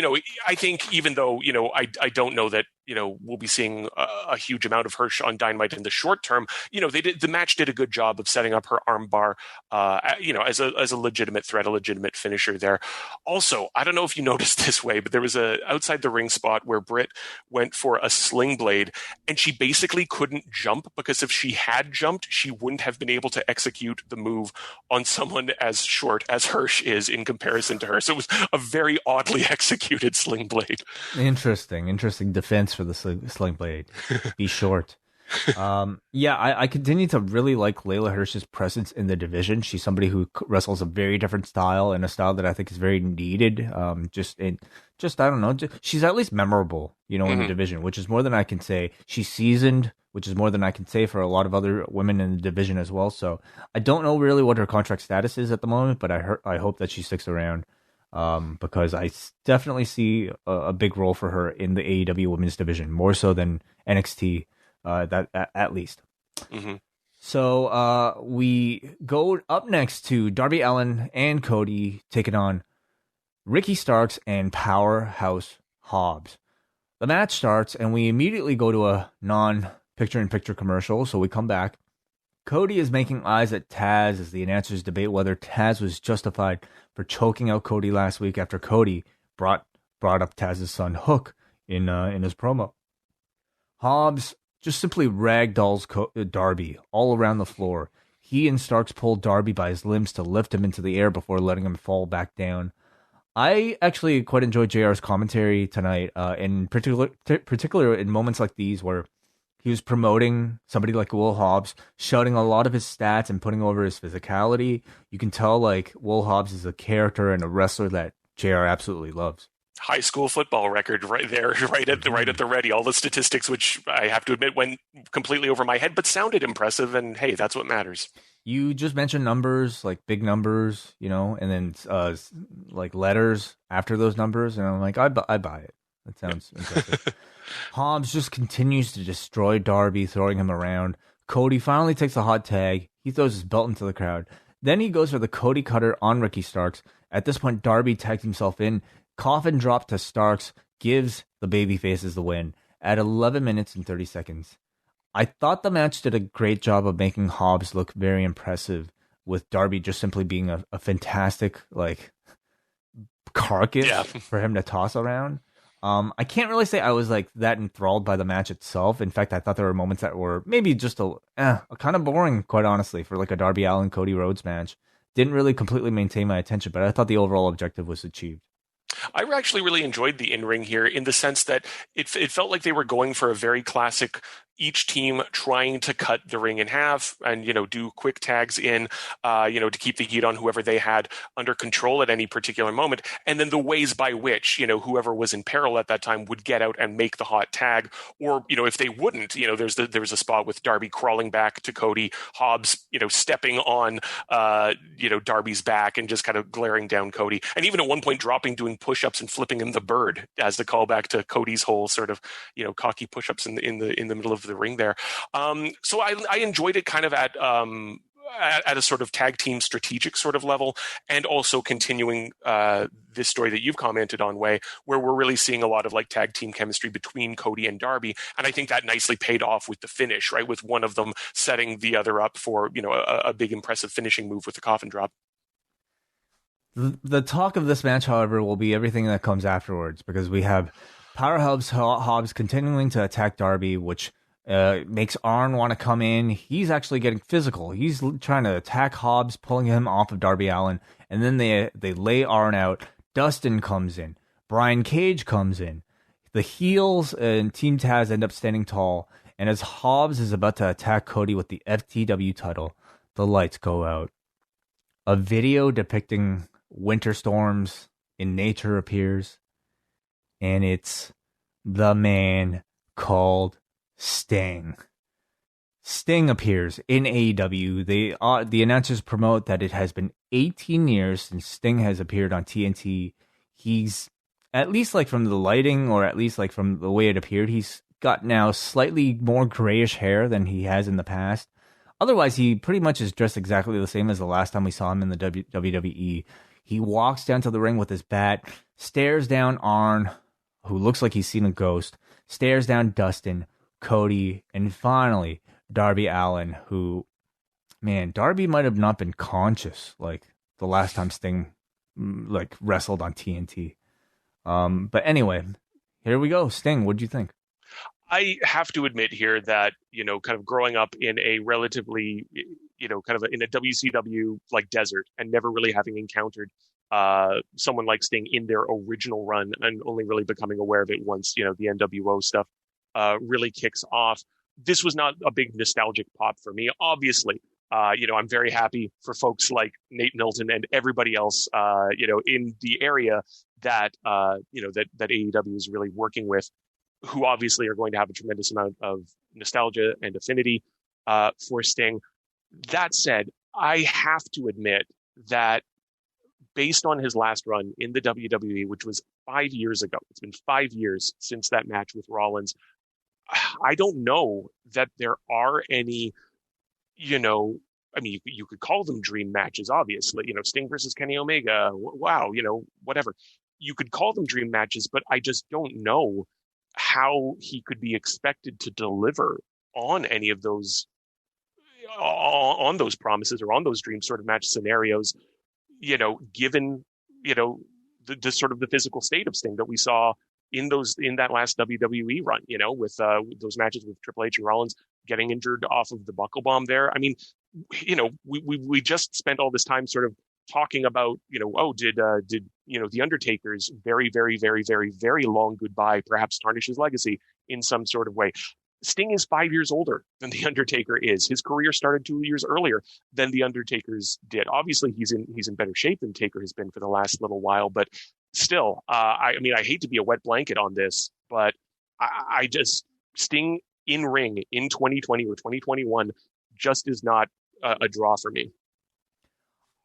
S3: I think even though, I don't know that, we'll be seeing a huge amount of Hirsch on Dynamite in the short term, the match did a good job of setting up her armbar, as a legitimate threat, a legitimate finisher there. Also, I don't know if you noticed this way, but there was a outside the ring spot where Britt went for a sling blade and she basically couldn't jump because if she had jumped, she wouldn't have been able to execute the move on someone as short as Hirsch is in comparison to her. So it was a very oddly executed sling blade.
S2: Interesting defense for the sling blade. Be short. I continue to really like Layla Hirsch's presence in the division. She's somebody who wrestles a very different style and a style that I think is very needed. I don't know. She's at least memorable, in the division, which is more than I can say. She's seasoned, which is more than I can say for a lot of other women in the division as well. So I don't know really what her contract status is at the moment, but I hope that she sticks around. Because I definitely see a big role for her in the AEW women's division, more so than NXT, that at least.
S3: Mm-hmm.
S2: So we go up next to Darby Allin and Cody taking on Ricky Starks and Powerhouse Hobbs. The match starts, and we immediately go to a non-picture-in-picture commercial, so we come back. Cody is making eyes at Taz as the announcers debate whether Taz was justified for choking out Cody last week after Cody brought up Taz's son Hook in his promo. Hobbs just simply ragdolls Darby all around the floor. He and Starks pull Darby by his limbs to lift him into the air before letting him fall back down. I actually quite enjoyed JR's commentary tonight, in particular in moments like these where he was promoting somebody like Will Hobbs, shouting a lot of his stats and putting over his physicality. You can tell like Will Hobbs is a character and a wrestler that JR absolutely loves.
S3: High school football record right there, right at the ready. All the statistics, which I have to admit went completely over my head, but sounded impressive. And hey, that's what matters.
S2: You just mentioned numbers, like big numbers, and then like letters after those numbers, and I'm like, I buy it. That sounds impressive. Hobbs just continues to destroy Darby, throwing him around. Cody finally takes a hot tag. He throws his belt into the crowd. Then he goes for the Cody cutter on Ricky Starks. At this point, Darby tags himself in. Coffin drop to Starks gives the babyfaces the win. at 11 minutes and 30 seconds. I thought the match did a great job of making Hobbs look very impressive, with Darby just simply being a fantastic like carcass for him to toss around. I can't really say I was like that enthralled by the match itself. In fact, I thought there were moments that were maybe just a kind of boring, quite honestly, for like a Darby Allin Cody Rhodes match. Didn't really completely maintain my attention, but I thought the overall objective was achieved.
S3: I actually really enjoyed the in-ring here in the sense that it felt like they were going for a very classic, each team trying to cut the ring in half and, do quick tags in, to keep the heat on whoever they had under control at any particular moment. And then the ways by which, whoever was in peril at that time would get out and make the hot tag. Or, if they wouldn't, there was a spot with Darby crawling back to Cody, Hobbs, stepping on, Darby's back and just kind of glaring down Cody. And even at one point doing push-ups and flipping him the bird as the callback to Cody's whole sort of, cocky push-ups in the middle of the ring there. So I enjoyed it kind of at a sort of tag team strategic sort of level, and also continuing this story that you've commented on, Way, where we're really seeing a lot of like tag team chemistry between Cody and Darby. And I think that nicely paid off with the finish, right? With one of them setting the other up for, a big impressive finishing move with the coffin drop.
S2: The talk of this match, however, will be everything that comes afterwards, because we have Powerhouse Hobbs continuing to attack Darby, which makes Arn want to come in. He's actually getting physical. He's trying to attack Hobbs, pulling him off of Darby Allin, and then they lay Arn out. Dustin comes in. Brian Cage comes in. The heels and Team Taz end up standing tall, and as Hobbs is about to attack Cody with the FTW title, the lights go out. A video depicting winter storms in nature appears, and it's the man called Sting. Sting appears in AEW. The announcers promote that it has been 18 years since Sting has appeared on TNT. He's, at least like from the lighting, or at least like from the way it appeared, he's got now slightly more grayish hair than he has in the past. Otherwise, he pretty much is dressed exactly the same as the last time we saw him in the WWE. He walks down to the ring with his bat, stares down Arn, who looks like he's seen a ghost, stares down Dustin, Cody, and finally Darby Allin, who, man, Darby might have not been conscious like the last time Sting like wrestled on TNT. But anyway, here we go. Sting, what do you think?
S3: I have to admit here that, kind of growing up in a relatively, kind of in a WCW like desert and never really having encountered someone like Sting in their original run, and only really becoming aware of it once, the NWO stuff really kicks off. This was not a big nostalgic pop for me. Obviously, I'm very happy for folks like Nate Milton and everybody else, in the area that, that AEW is really working with, who obviously are going to have a tremendous amount of nostalgia and affinity for Sting. That said, I have to admit that based on his last run in the WWE, which was 5 years ago, it's been 5 years since that match with Rollins, I don't know that there are any, I mean, you could call them dream matches, obviously, Sting versus Kenny Omega, wow, whatever. You could call them dream matches, but I just don't know how he could be expected to deliver on any of those, on those promises or on those dream sort of match scenarios, given, the sort of the physical state of Sting that we saw in that last WWE run, with those matches with Triple H and Rollins getting injured off of the buckle bomb there. I mean, we just spent all this time sort of talking about, did the Undertaker's very, very, very, very, very long goodbye perhaps tarnish his legacy in some sort of way? Sting is 5 years older than the Undertaker is. His career started 2 years earlier than the Undertaker's did. Obviously, he's in better shape than Taker has been for the last little while, but still, I hate to be a wet blanket on this, but I just, Sting in ring in 2020 or 2021 just is not a draw for me.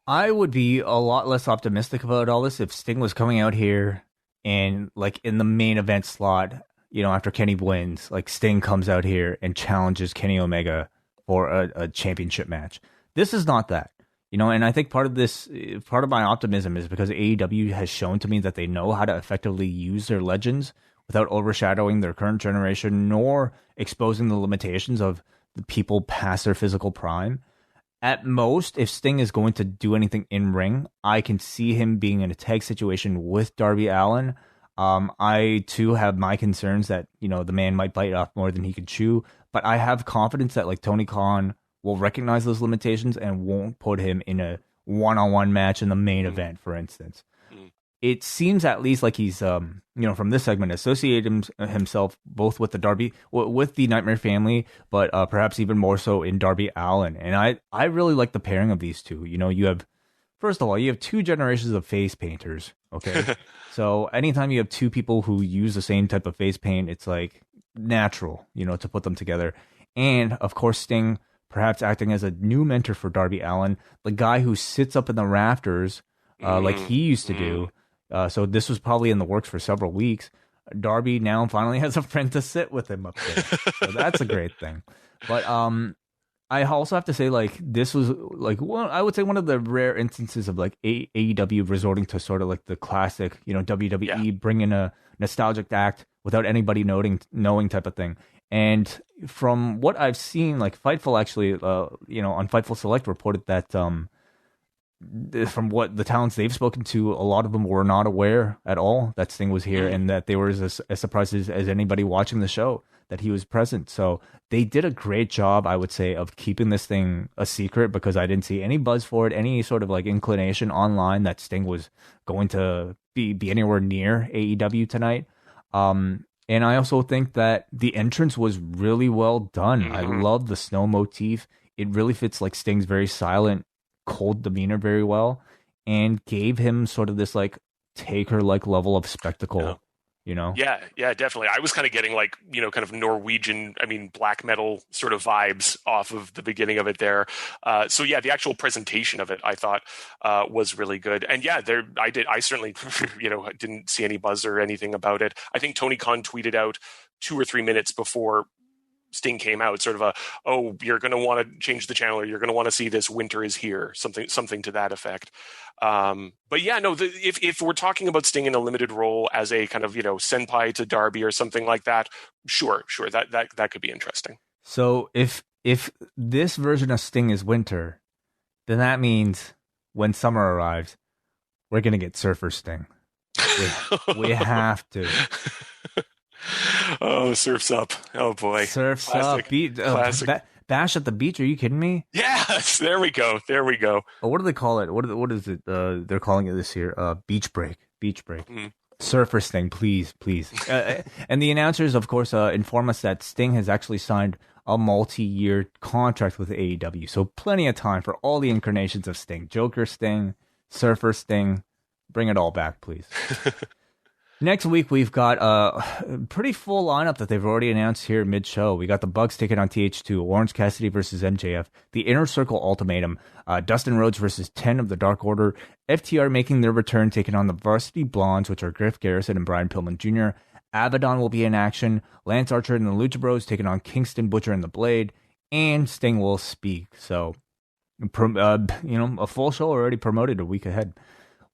S2: I would be a lot less optimistic about all this if Sting was coming out here and like in the main event slot, after Kenny wins, like Sting comes out here and challenges Kenny Omega for a championship match. This is not that, and I think part of my optimism is because AEW has shown to me that they know how to effectively use their legends without overshadowing their current generation nor exposing the limitations of the people past their physical prime. At most, if Sting is going to do anything in ring, I can see him being in a tag situation with Darby Allin. I too have my concerns that, the man might bite off more than he can chew, but I have confidence that like Tony Khan will recognize those limitations and won't put him in a one-on-one match in the main event, for instance. It seems at least like he's, from this segment, associated himself both with with the Nightmare family, but perhaps even more so in Darby Allin. And I really like the pairing of these two. First of all, you have two generations of face painters. Okay. So anytime you have two people who use the same type of face paint, it's like natural, to put them together. And of course, Sting perhaps acting as a new mentor for Darby Allin, the guy who sits up in the rafters like he used to do. So this was probably in the works for several weeks. Darby now finally has a friend to sit with him up there. So that's a great thing. But I also have to say, like, this was like I would say one of the rare instances of like AEW resorting to sort of like the classic, WWE bringing a nostalgic act without anybody knowing type of thing. And from what I've seen, like Fightful actually, on Fightful Select reported that from what the talents they've spoken to, a lot of them were not aware at all that Sting was here, and that they were as surprised as anybody watching the show that he was present. So they did a great job, I would say, of keeping this thing a secret, because I didn't see any buzz for it, any sort of like inclination online that Sting was going to be anywhere near AEW tonight. And I also think that the entrance was really well done. I love the snow motif. It really fits like Sting's very silent, cold demeanor very well, and gave him sort of this like Taker like level of spectacle.
S3: Yeah, definitely. I was kind of getting like, kind of Norwegian, black metal sort of vibes off of the beginning of it there. So yeah, the actual presentation of it, I thought, was really good. And yeah, I certainly, didn't see any buzz or anything about it. I think Tony Khan tweeted out 2 or 3 minutes before Sting came out, sort of you're going to want to change the channel, or you're going to want to see this, winter is here, something to that effect. But yeah, no, if we're talking about Sting in a limited role as a kind of, senpai to Darby or something like that, sure, that could be interesting.
S2: So if this version of Sting is winter, then that means when summer arrives, we're going to get Surfer Sting. We have to.
S3: Oh, Surf's Up. Oh, boy.
S2: Surf's
S3: Classic.
S2: Up.
S3: Classic.
S2: Bash at the Beach. Are you kidding me?
S3: Yes. There we go.
S2: Oh, what do they call it? What is it? They're calling it this year. Beach Break. Surfer Sting, please. And the announcers, of course, inform us that Sting has actually signed a multi-year contract with AEW. So plenty of time for all the incarnations of Sting. Joker Sting, Surfer Sting. Bring it all back, please. Next week, we've got a pretty full lineup that they've already announced here mid-show. We got the Bucks taking on TH2, Orange Cassidy versus MJF, the Inner Circle Ultimatum, Dustin Rhodes versus 10 of the Dark Order, FTR making their return, taking on the Varsity Blondes, which are Griff Garrison and Brian Pillman Jr. Abaddon will be in action, Lance Archer and the Lucha Bros taking on Kingston, Butcher, and the Blade, and Sting will speak. So, a full show already promoted a week ahead.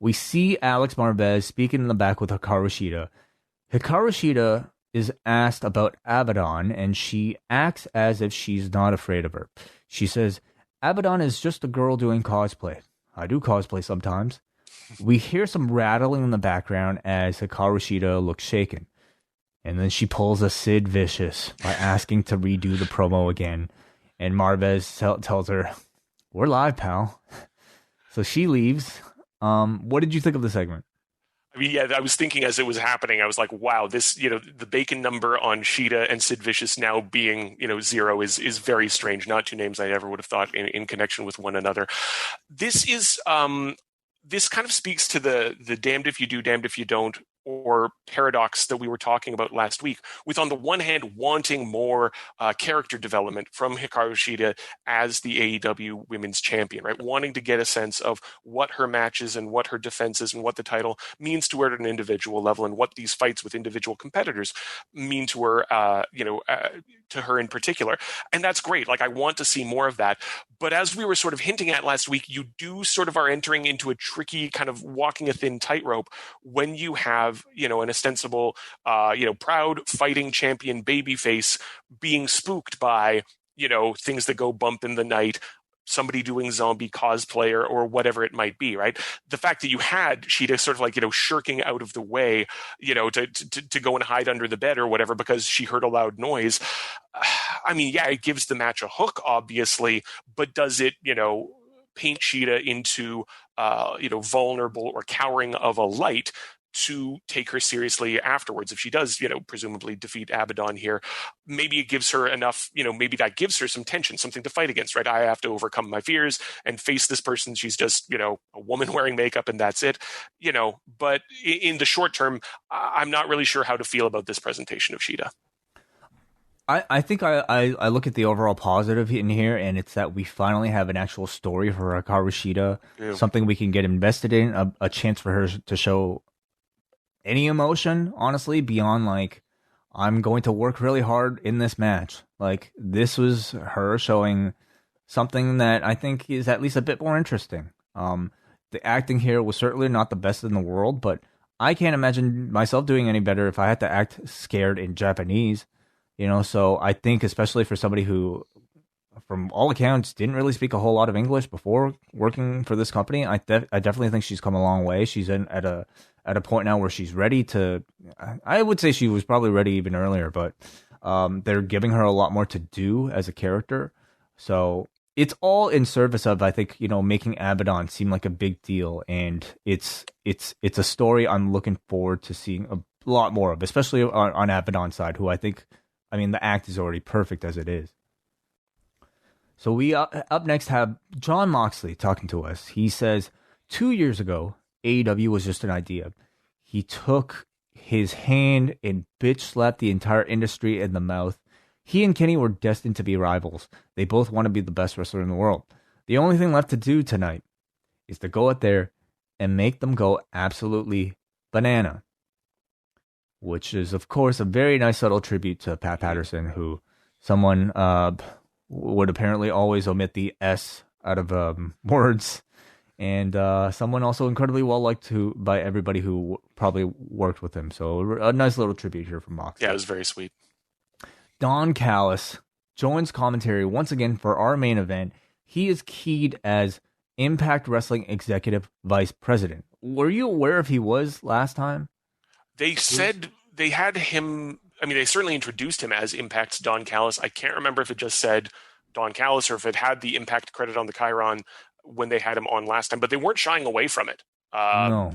S2: We see Alex Marvez speaking in the back with Hikaru Shida. Hikaru Shida is asked about Abaddon, and she acts as if she's not afraid of her. She says, Abaddon is just a girl doing cosplay. I do cosplay sometimes. We hear some rattling in the background as Hikaru Shida looks shaken. And then she pulls a Sid Vicious by asking to redo the promo again. And Marvez tells her, we're live, pal. So she leaves. What did you think of the segment?
S3: I was thinking as it was happening, I was like, wow, this, the bacon number on Sheeta and Sid Vicious now being, 0 is very strange. Not two names I ever would have thought in connection with one another. This is, this kind of speaks to the damned if you do, damned if you don't, or paradox that we were talking about last week, with on the one hand wanting more character development from Hikaru Shida as the AEW Women's Champion, right? Wanting to get a sense of what her matches and what her defenses and what the title means to her at an individual level, and what these fights with individual competitors mean to her, to her in particular. And that's great. Like, I want to see more of that. But as we were sort of hinting at last week, you do sort of are entering into a tricky kind of walking a thin tightrope when you have have, an ostensible, proud fighting champion babyface being spooked by, things that go bump in the night, somebody doing zombie cosplay or whatever it might be, right? The fact that you had Sheeta sort of like, shirking out of the way, to go and hide under the bed or whatever because she heard a loud noise. I mean, yeah, it gives the match a hook, obviously, but does it, paint Sheeta into, vulnerable or cowering of a light to take her seriously afterwards? If she does, presumably defeat Abaddon here, maybe it gives her enough, maybe that gives her some tension, something to fight against, right? I have to overcome my fears and face this person. She's just, a woman wearing makeup and that's it, but in the short term, I'm not really sure how to feel about this presentation of Sheeta.
S2: I think I look at the overall positive in here, and it's that we finally have an actual story for Hikaru Shida, something we can get invested in, a chance for her to show any emotion, honestly, beyond like, I'm going to work really hard in this match. Like, this was her showing something that I think is at least a bit more interesting. The acting here was certainly not the best in the world, but I can't imagine myself doing any better if I had to act scared in Japanese. So I think especially for somebody who, from all accounts, didn't really speak a whole lot of English before working for this company, I definitely think she's come a long way. She's at a point now where she's ready to. I would say she was probably ready even earlier, but they're giving her a lot more to do as a character. So it's all in service of, I think, making Abaddon seem like a big deal, and it's a story I'm looking forward to seeing a lot more of, especially on Abaddon's side, who I think. I mean, the act is already perfect as it is. So we up next have Jon Moxley talking to us. He says, 2 years ago, AEW was just an idea. He took his hand and bitch slapped the entire industry in the mouth. He and Kenny were destined to be rivals. They both want to be the best wrestler in the world. The only thing left to do tonight is to go out there and make them go absolutely banana. Which is, of course, a very nice subtle tribute to Pat Patterson, who someone would apparently always omit the S out of words, and someone also incredibly well-liked by everybody who probably worked with him. So a nice little tribute here from Moxley.
S3: Yeah, it was very sweet.
S2: Don Callis joins commentary once again for our main event. He is keyed as Impact Wrestling Executive Vice President. Were you aware if he was last time?
S3: They said they had him. I mean, they certainly introduced him as Impact's Don Callis. I can't remember if it just said Don Callis or if it had the Impact credit on the Chiron when they had him on last time. But they weren't shying away from it.
S2: No,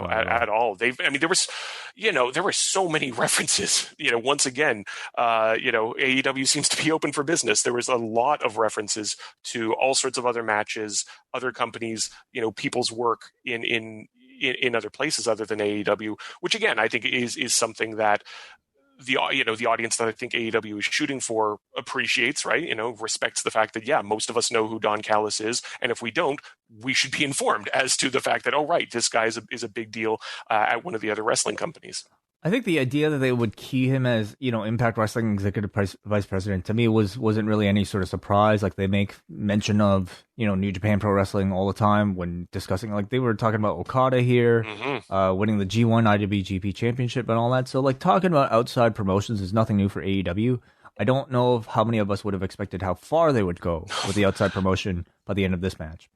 S3: at all. There were so many references. Once again, AEW seems to be open for business. There was a lot of references to all sorts of other matches, other companies, people's work in other places other than AEW, which again I think is something that the audience that I think AEW is shooting for appreciates, right? Respects the fact that most of us know who Don Callis is, and if we don't, we should be informed as to the fact that this guy is a big deal at one of the other wrestling companies.
S2: I think the idea that they would key him as, Impact Wrestling Executive Vice President, to me wasn't really any sort of surprise. Like, they make mention of, New Japan Pro Wrestling all the time when discussing, like, they were talking about Okada here, winning the G1 IWGP Championship and all that. So, like, talking about outside promotions is nothing new for AEW. I don't know how many of us would have expected how far they would go with the outside promotion by the end of this match.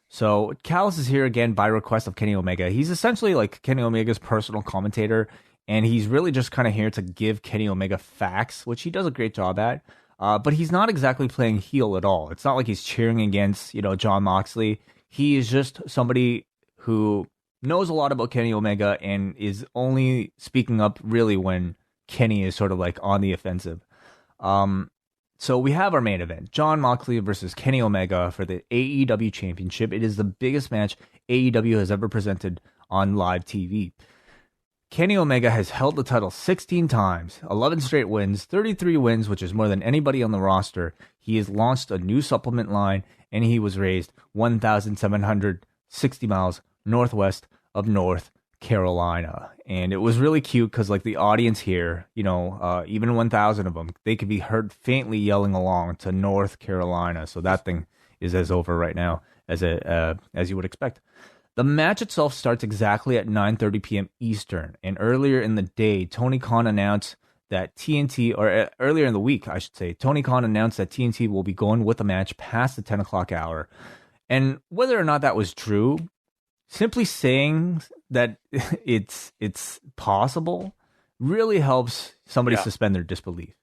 S2: So, Callis is here again by request of Kenny Omega. He's essentially like Kenny Omega's personal commentator. And he's really just kind of here to give Kenny Omega facts, which he does a great job at. But he's not exactly playing heel at all. It's not like he's cheering against, Jon Moxley. He is just somebody who knows a lot about Kenny Omega and is only speaking up really when Kenny is sort of like on the offensive. So we have our main event, Jon Moxley versus Kenny Omega for the AEW Championship. It is the biggest match AEW has ever presented on live TV. Kenny Omega has held the title 16 times, 11 straight wins, 33 wins, which is more than anybody on the roster. He has launched a new supplement line, and he was raised 1,760 miles northwest of North Carolina. And it was really cute because, like, the audience here, even 1,000 of them, they could be heard faintly yelling along to North Carolina. So that thing is as over right now as you would expect. The match itself starts exactly at 9:30 p.m. Eastern, and earlier in the day, Tony Khan announced that TNT, or earlier in the week, I should say, Tony Khan announced that TNT will be going with the match past the 10 o'clock hour. And whether or not that was true, simply saying that it's possible really helps somebody suspend their disbelief.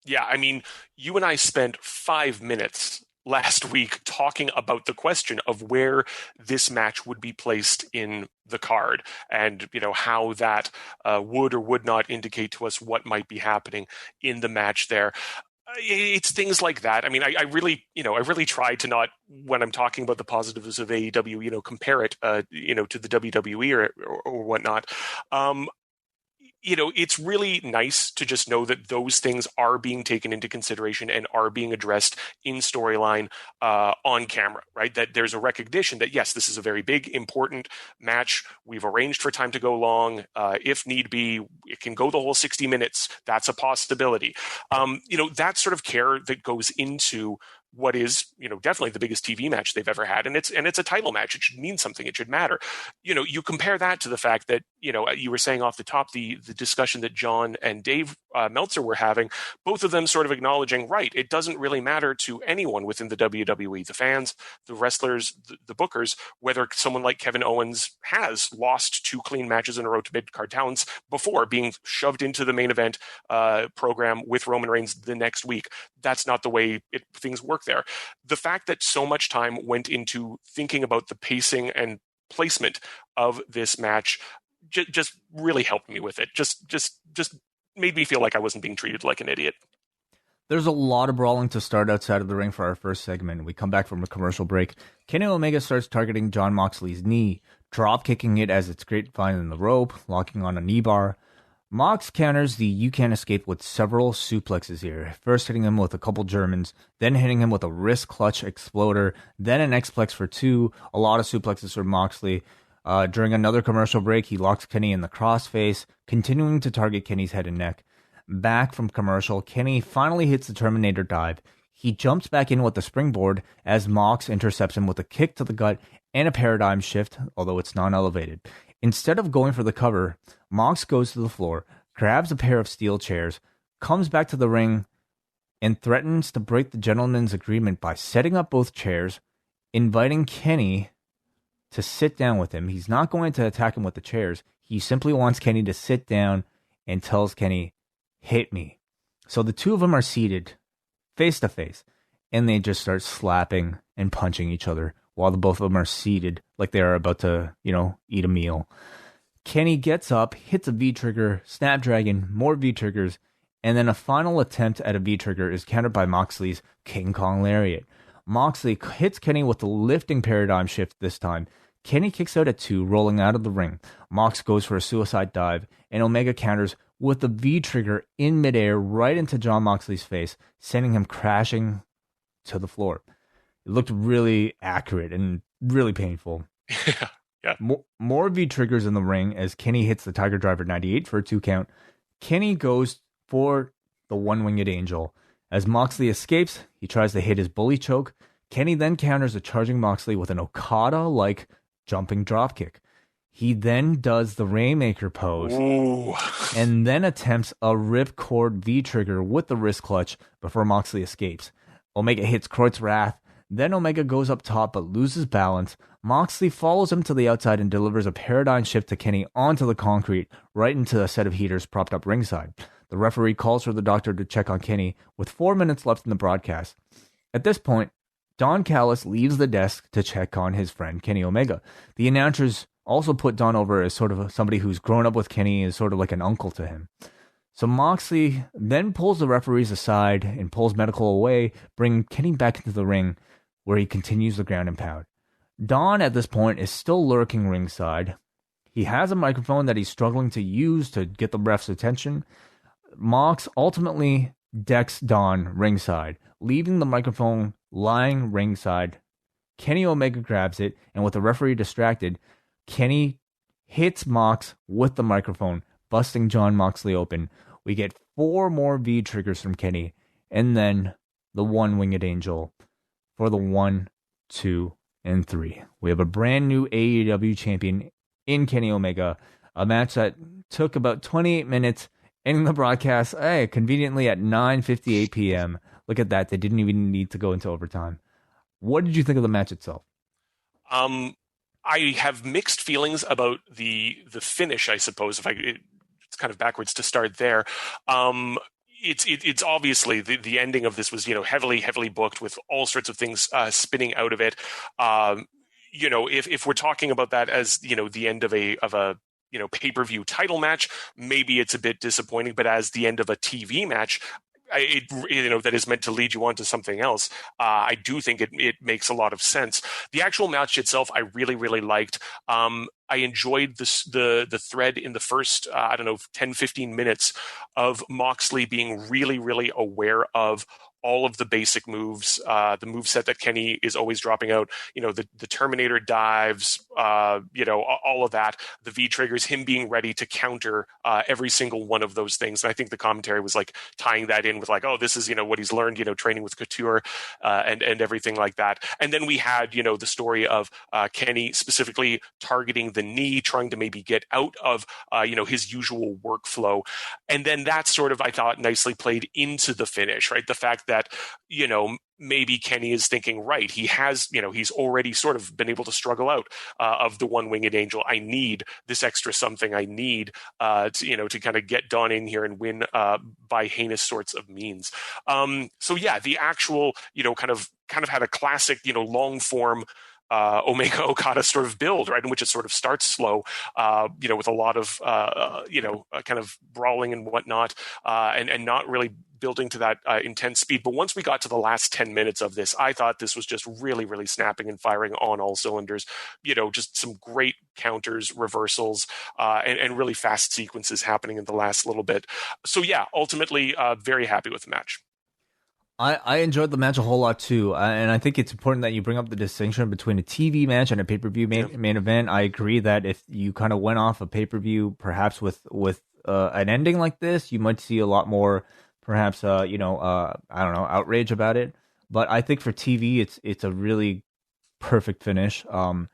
S3: Yeah, I mean, you and I spent 5 minutes last week talking about the question of where this match would be placed in the card, and how that would or would not indicate to us what might be happening in the match there. It's things like that. I mean, I really try to not, when I'm talking about the positives of AEW, compare it, to the WWE or whatnot. It's really nice to just know that those things are being taken into consideration and are being addressed in storyline on camera, right? That there's a recognition that, yes, this is a very big, important match. We've arranged for time to go long. If need be, it can go the whole 60 minutes. That's a possibility. That sort of care that goes into what is, definitely the biggest TV match they've ever had. And it's a title match. It should mean something. It should matter. You compare that to the fact that, you were saying off the top, the discussion that John and Dave Meltzer were having, both of them sort of acknowledging, right, it doesn't really matter to anyone within the WWE, the fans, the wrestlers, the bookers, whether someone like Kevin Owens has lost 2 clean matches in a row to mid-card talents before being shoved into the main event program with Roman Reigns the next week. That's not the way things work there. The fact that so much time went into thinking about the pacing and placement of this match just really helped me with it. Just made me feel like I wasn't being treated like an idiot.
S2: There's a lot of brawling to start outside of the ring for our first segment. We come back from a commercial break. Kenny Omega starts targeting Jon Moxley's knee, drop kicking it as it's grapevine the rope, locking on a knee bar. Mox counters the "you can't escape" with several suplexes here, first hitting him with a couple Germans, then hitting him with a wrist clutch exploder, then an X-plex for 2, a lot of suplexes for Moxley. During another commercial break, he locks Kenny in the crossface, continuing to target Kenny's head and neck. Back from commercial, Kenny finally hits the Terminator dive. He jumps back in with the springboard as Mox intercepts him with a kick to the gut and a paradigm shift, although it's non-elevated. Instead of going for the cover, Mox goes to the floor, grabs a pair of steel chairs, comes back to the ring, and threatens to break the gentleman's agreement by setting up both chairs, inviting Kenny to sit down with him. He's not going to attack him with the chairs. He simply wants Kenny to sit down and tells Kenny, "Hit me." So the two of them are seated face to face, and they just start slapping and punching each other while the both of them are seated like they are about to, eat a meal. Kenny gets up, hits a V-trigger, Snapdragon, more V-triggers, and then a final attempt at a V-trigger is countered by Moxley's King Kong Lariat. Moxley hits Kenny with the lifting paradigm shift this time. Kenny kicks out at 2, rolling out of the ring. Mox goes for a suicide dive, and Omega counters with the V-trigger in midair right into Jon Moxley's face, sending him crashing to the floor. It looked really accurate and really painful.
S3: Yeah.
S2: More V-triggers in the ring as Kenny hits the Tiger Driver 98 for a 2 count. Kenny goes for the One-Winged Angel. As Moxley escapes, he tries to hit his bully choke. Kenny then counters a charging Moxley with an Okada-like jumping dropkick. He then does the Rainmaker pose.
S3: Ooh.
S2: And then attempts a ripcord V-trigger with the wrist clutch before Moxley escapes. Omega hits Kreutz Wrath. Then Omega goes up top but loses balance. Moxley follows him to the outside and delivers a paradigm shift to Kenny onto the concrete, right into a set of heaters propped up ringside. The referee calls for the doctor to check on Kenny, with 4 minutes left in the broadcast. At this point, Don Callis leaves the desk to check on his friend Kenny Omega. The announcers also put Don over as sort of somebody who's grown up with Kenny, as sort of like an uncle to him. So Moxley then pulls the referees aside and pulls medical away, bringing Kenny back into the ring, where he continues the ground and pound. Don, at this point, is still lurking ringside. He has a microphone that he's struggling to use to get the ref's attention. Mox ultimately decks Don ringside, leaving the microphone lying ringside. Kenny Omega grabs it, and with the referee distracted, Kenny hits Mox with the microphone, busting Jon Moxley open. We get 4 more V-triggers from Kenny, and then the One-Winged Angel for the 1, 2, and 3. We have a brand new AEW champion in Kenny Omega, a match that took about 28 minutes, ending the broadcast conveniently at 9:58 p.m. Look at that. They didn't even need to go into overtime. What did you think of the match itself?
S3: I have mixed feelings about the finish, I suppose. It's kind of backwards to start there. It's obviously the ending of this was heavily booked with all sorts of things spinning out of it. If we're talking about that as the end of a pay-per-view title match, maybe it's a bit disappointing. But as the end of a TV match, that is meant to lead you on to something else, I do think it makes a lot of sense. The actual match itself, I really, really liked. I enjoyed the thread in the first, 10, 15 minutes of Moxley being really, really aware of all of the basic moves, the moveset that Kenny is always dropping out, the Terminator dives, all of that, the V triggers, him being ready to counter every single one of those things. And I think the commentary was like tying that in with like, oh, this is, what he's learned, training with Couture and everything like that. And then we had, the story of Kenny specifically targeting the knee, trying to maybe get out of, his usual workflow. And then that sort of, I thought, nicely played into the finish, right? The fact that, maybe Kenny is thinking, right, he has, he's already sort of been able to struggle out of the one-winged angel. I need this extra something. I need to kind of get Don in here and win by heinous sorts of means. The actual, kind of had a classic, long form Omega Okada sort of build, right, in which it sort of starts slow, with a lot of, kind of brawling and whatnot, and not really building to that intense speed. But once we got to the last 10 minutes of this, I thought this was just really, really snapping and firing on all cylinders. Just some great counters, reversals, and really fast sequences happening in the last little bit. So yeah, ultimately, very happy with the match.
S2: I enjoyed the match a whole lot too, and I think it's important that you bring up the distinction between a TV match and a pay-per-view main event. I agree that if you kind of went off a pay-per-view, perhaps with an ending like this, you might see a lot more, perhaps outrage about it. But I think for TV, it's a really perfect finish. And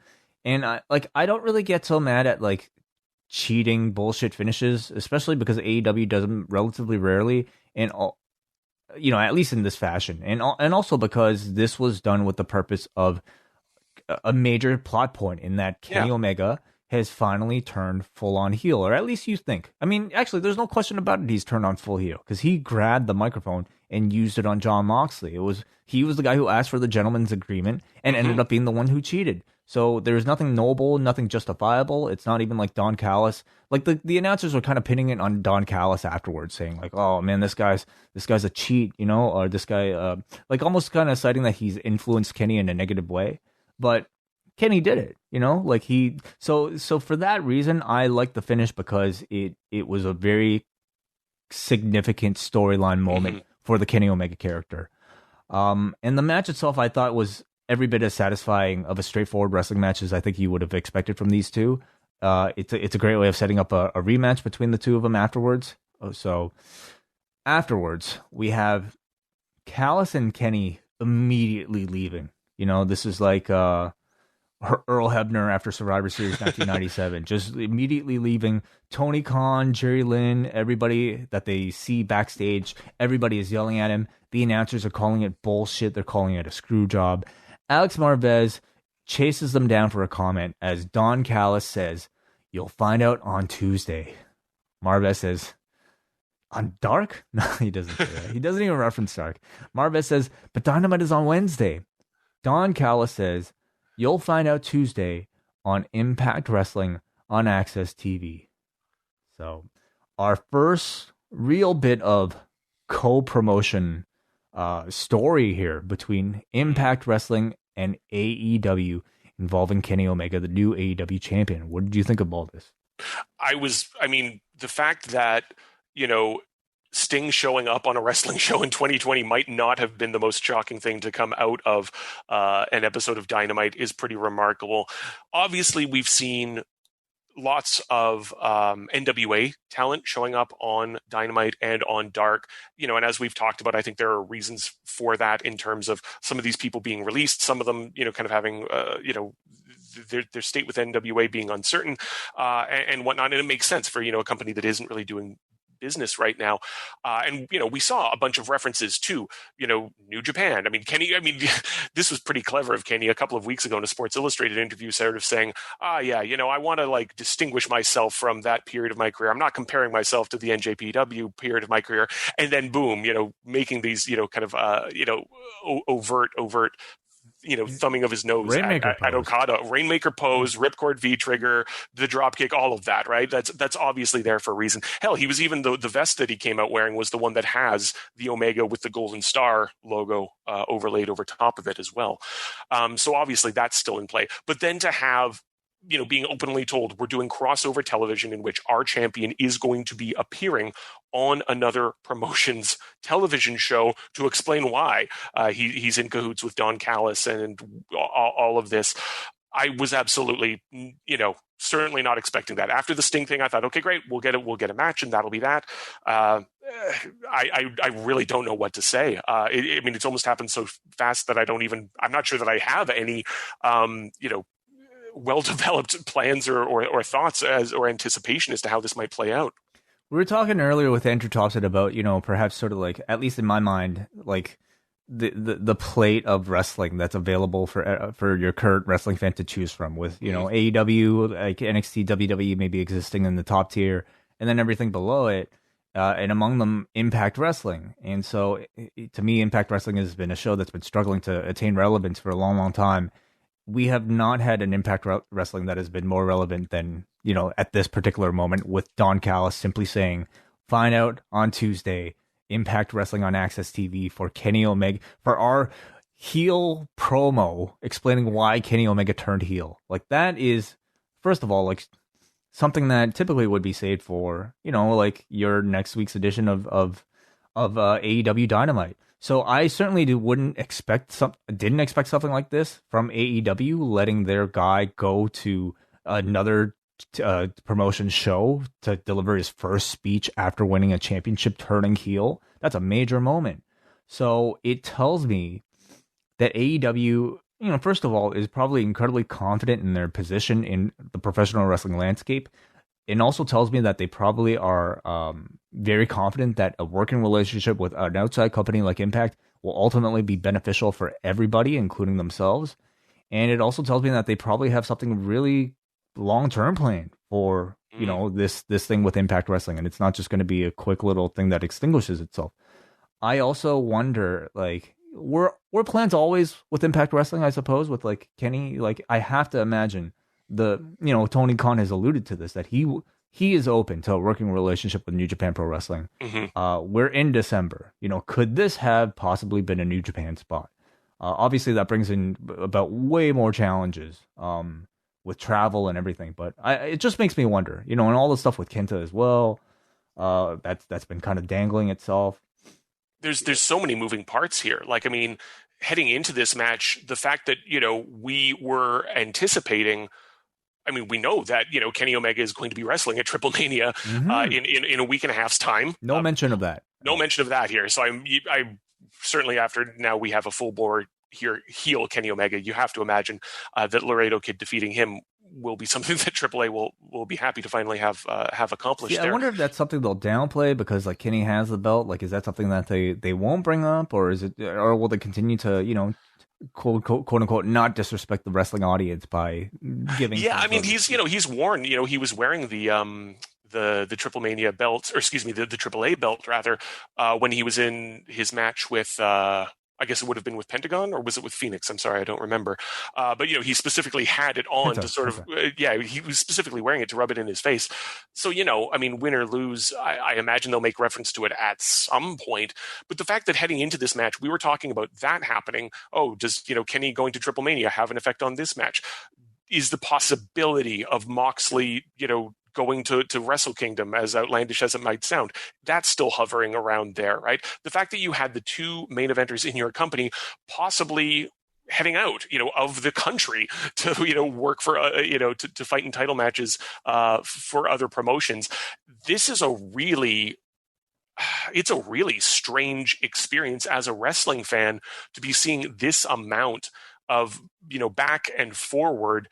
S2: I don't really get so mad at like cheating bullshit finishes, especially because AEW does them relatively rarely, and at least in this fashion, and also because this was done with the purpose of a major plot point in that Kenny Omega has finally turned full on heel, or at least you think. I mean, actually, there's no question about it. He's turned on full heel because he grabbed the microphone and used it on Jon Moxley. He was the guy who asked for the gentleman's agreement and ended up being the one who cheated. So there's nothing noble, nothing justifiable. It's not even like Don Callis. Like the announcers were kind of pinning it on Don Callis afterwards, saying like, "Oh man, this guy's a cheat," or this guy, like almost kind of citing that he's influenced Kenny in a negative way. But Kenny did it, like he. So for that reason, I like the finish because it was a very significant storyline moment for the Kenny Omega character. And the match itself, I thought was every bit as satisfying of a straightforward wrestling match as I think you would have expected from these two. It's a great way of setting up a rematch between the two of them afterwards. So afterwards, we have Callis and Kenny immediately leaving. This is like Earl Hebner after Survivor Series 1997, just immediately leaving. Tony Khan, Jerry Lynn, everybody that they see backstage, everybody is yelling at him. The announcers are calling it bullshit. They're calling it a screw job. Alex Marvez chases them down for a comment as Don Callis says, "You'll find out on Tuesday." Marvez says, "On Dark?" No, he doesn't say that. He doesn't even reference Dark. Marvez says, "But Dynamite is on Wednesday." Don Callis says, "You'll find out Tuesday on Impact Wrestling on Access TV." So our first real bit of co-promotion story here between Impact Wrestling and AEW involving Kenny Omega, the new AEW champion. What did you think of all this?
S3: The fact that, Sting showing up on a wrestling show in 2020 might not have been the most shocking thing to come out of an episode of Dynamite is pretty remarkable. Obviously, we've seen lots of NWA talent showing up on Dynamite and on Dark, and as we've talked about, I think there are reasons for that in terms of some of these people being released, some of them, kind of having, their state with NWA being uncertain and whatnot. And it makes sense for, a company that isn't really doing business right now. And we saw a bunch of references to, New Japan. Kenny, this was pretty clever of Kenny a couple of weeks ago in a Sports Illustrated interview, sort of saying, I want to distinguish myself from that period of my career. I'm not comparing myself to the NJPW period of my career. And then boom, making these, overt thumbing of his nose at Okada, Rainmaker pose, Ripcord V-trigger, the dropkick, all of that, right? That's obviously there for a reason. Hell, he was even the vest that he came out wearing was the one that has the Omega with the Golden Star logo overlaid over top of it as well. So obviously that's still in play. But then to have being openly told we're doing crossover television in which our champion is going to be appearing on another promotion's television show to explain why he's in cahoots with Don Callis and all of this. I was absolutely, certainly not expecting that. After the Sting thing, I thought, okay, great, we'll get a match and that'll be that. I really don't know what to say. It's almost happened so fast that I'm not sure that I have any, well-developed plans or thoughts or anticipation as to how this might play out.
S2: We were talking earlier with Andrew Thompson about, perhaps sort of at least in my mind, the plate of wrestling that's available for your current wrestling fan to choose from, with, AEW, like NXT, WWE maybe existing in the top tier, and then everything below it. And among them, Impact Wrestling. And so to me, Impact Wrestling has been a show that's been struggling to attain relevance for a long, long time. We have not had an Impact Wrestling that has been more relevant than, at this particular moment, with Don Callis simply saying, find out on Tuesday, Impact Wrestling on Access TV for Kenny Omega, for our heel promo explaining why Kenny Omega turned heel. That is, first of all, something that typically would be saved for, your next week's edition of AEW Dynamite. So I certainly didn't expect something like this from AEW, letting their guy go to another promotion show to deliver his first speech after winning a championship, turning heel. That's a major moment. So it tells me that AEW, first of all, is probably incredibly confident in their position in the professional wrestling landscape. It also tells me that they probably are very confident that a working relationship with an outside company like Impact will ultimately be beneficial for everybody, including themselves. And it also tells me that they probably have something really long-term planned for, this thing with Impact Wrestling. And it's not just going to be a quick little thing that extinguishes itself. I also wonder, were plans always with Impact Wrestling, I suppose, with Kenny? I have to imagine Tony Khan has alluded to this, that he is open to a working relationship with New Japan Pro Wrestling. Mm-hmm. We're in December. Could this have possibly been a New Japan spot? Obviously, that brings in about way more challenges with travel and everything. But it just makes me wonder, and all the stuff with Kenta as well. That's been kind of dangling itself.
S3: There's so many moving parts here. Heading into this match, the fact that we were anticipating. We know that, Kenny Omega is going to be wrestling at Triple Mania in a week and a half's time.
S2: No mention of that.
S3: No mention of that here. So I certainly, after now we have a full bore heel Kenny Omega, you have to imagine that Laredo Kid defeating him will be something that AAA will be happy to finally have accomplished.
S2: I wonder if that's something they'll downplay because Kenny has the belt. Is that something that they won't bring up, or will they continue to quote unquote not disrespect the wrestling audience by giving?
S3: Yeah, he's worn. He was wearing the Triple Mania belt, or excuse me, the AAA belt rather, when he was in his match with. I guess it would have been with Pentagon, or was it with Phoenix? I'm sorry, I don't remember. But he specifically had it on to sort of, he was specifically wearing it to rub it in his face. So, win or lose, I imagine they'll make reference to it at some point. But the fact that heading into this match, we were talking about that happening. Oh, does, Kenny going to Triple Mania have an effect on this match? Is the possibility of Moxley, going to Wrestle Kingdom, as outlandish as it might sound, that's still hovering around there, right? The fact that you had the two main eventers in your company possibly heading out, of the country to, work for, to fight in title matches for other promotions. This is it's a really strange experience as a wrestling fan to be seeing this amount of, back and forward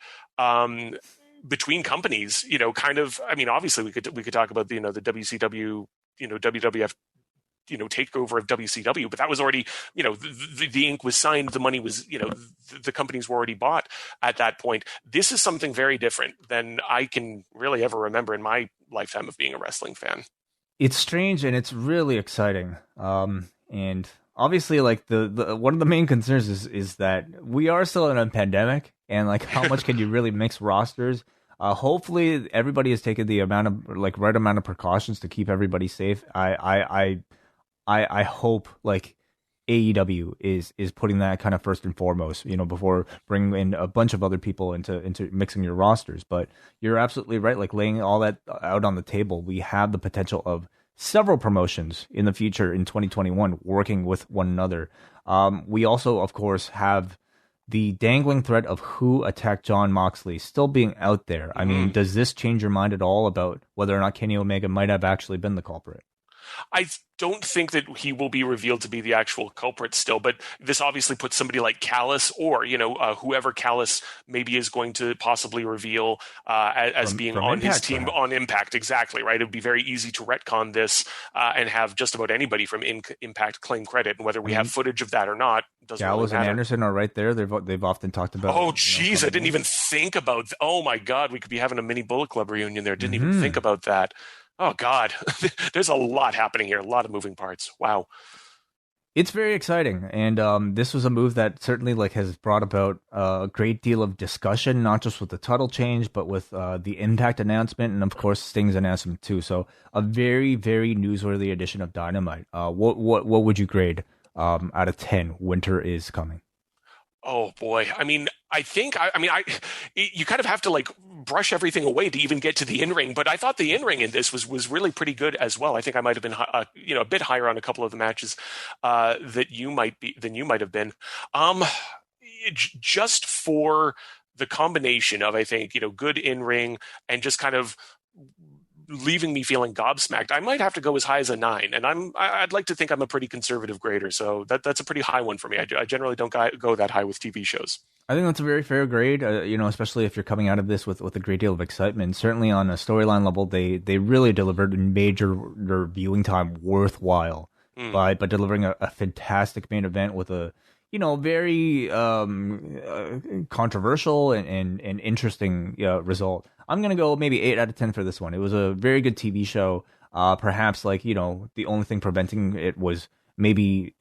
S3: between companies, obviously we could talk about, the WCW, WWF, takeover of WCW, but that was already, the ink was signed, the money was, the companies were already bought at that point. This is something very different than I can really ever remember in my lifetime of being a wrestling fan.
S2: It's strange and it's really exciting. And obviously, like the one of the main concerns is that we are still in a pandemic, and like how much can you really mix rosters? Hopefully, everybody has taken the right amount of precautions to keep everybody safe. I hope like AEW is putting that kind of first and foremost, before bringing in a bunch of other people into mixing your rosters. But you're absolutely right. Like laying all that out on the table, we have the potential of several promotions in the future in 2021 working with one another. We also, of course, have the dangling threat of who attacked Jon Moxley still being out there. I mean, does this change your mind at all about whether or not Kenny Omega might have actually been the culprit?
S3: I don't think that he will be revealed to be the actual culprit still, but this obviously puts somebody like Callis or, whoever Callis maybe is going to possibly reveal as being on his team on Impact. Exactly, right? It would be very easy to retcon this and have just about anybody from Impact claim credit, and whether we have footage of that or not doesn't
S2: Gallows
S3: really matter.
S2: And Anderson are right there. They've often talked about.
S3: Oh, geez, I didn't even think about. Oh my God, we could be having a mini Bullet Club reunion there. Didn't even think about that. Oh, God, there's a lot happening here, a lot of moving parts. Wow.
S2: It's very exciting. And this was a move that certainly has brought about a great deal of discussion, not just with the title change, but with the Impact announcement and, of course, Sting's announcement, too. So a very, very newsworthy edition of Dynamite. What would you grade out of 10? Winter is coming.
S3: Oh, boy. I mean, you kind of have to brush everything away to even get to the in-ring, but I thought the in-ring in this was really pretty good as well. I think I might have been a bit higher on a couple of the matches than you might have been. Just for the combination of, I think, good in-ring and just kind of leaving me feeling gobsmacked, I might have to go as high as a 9, and I'd like to think I'm a pretty conservative grader, so that's a pretty high one for me. I generally don't go that high with TV shows. I
S2: think that's a very fair grade, especially if you're coming out of this with a great deal of excitement. Certainly on a storyline level, they really delivered major viewing time worthwhile by delivering a fantastic main event with a very controversial and interesting result. I'm going to go maybe 8 out of 10 for this one. It was a very good TV show. Perhaps the only thing preventing it was maybe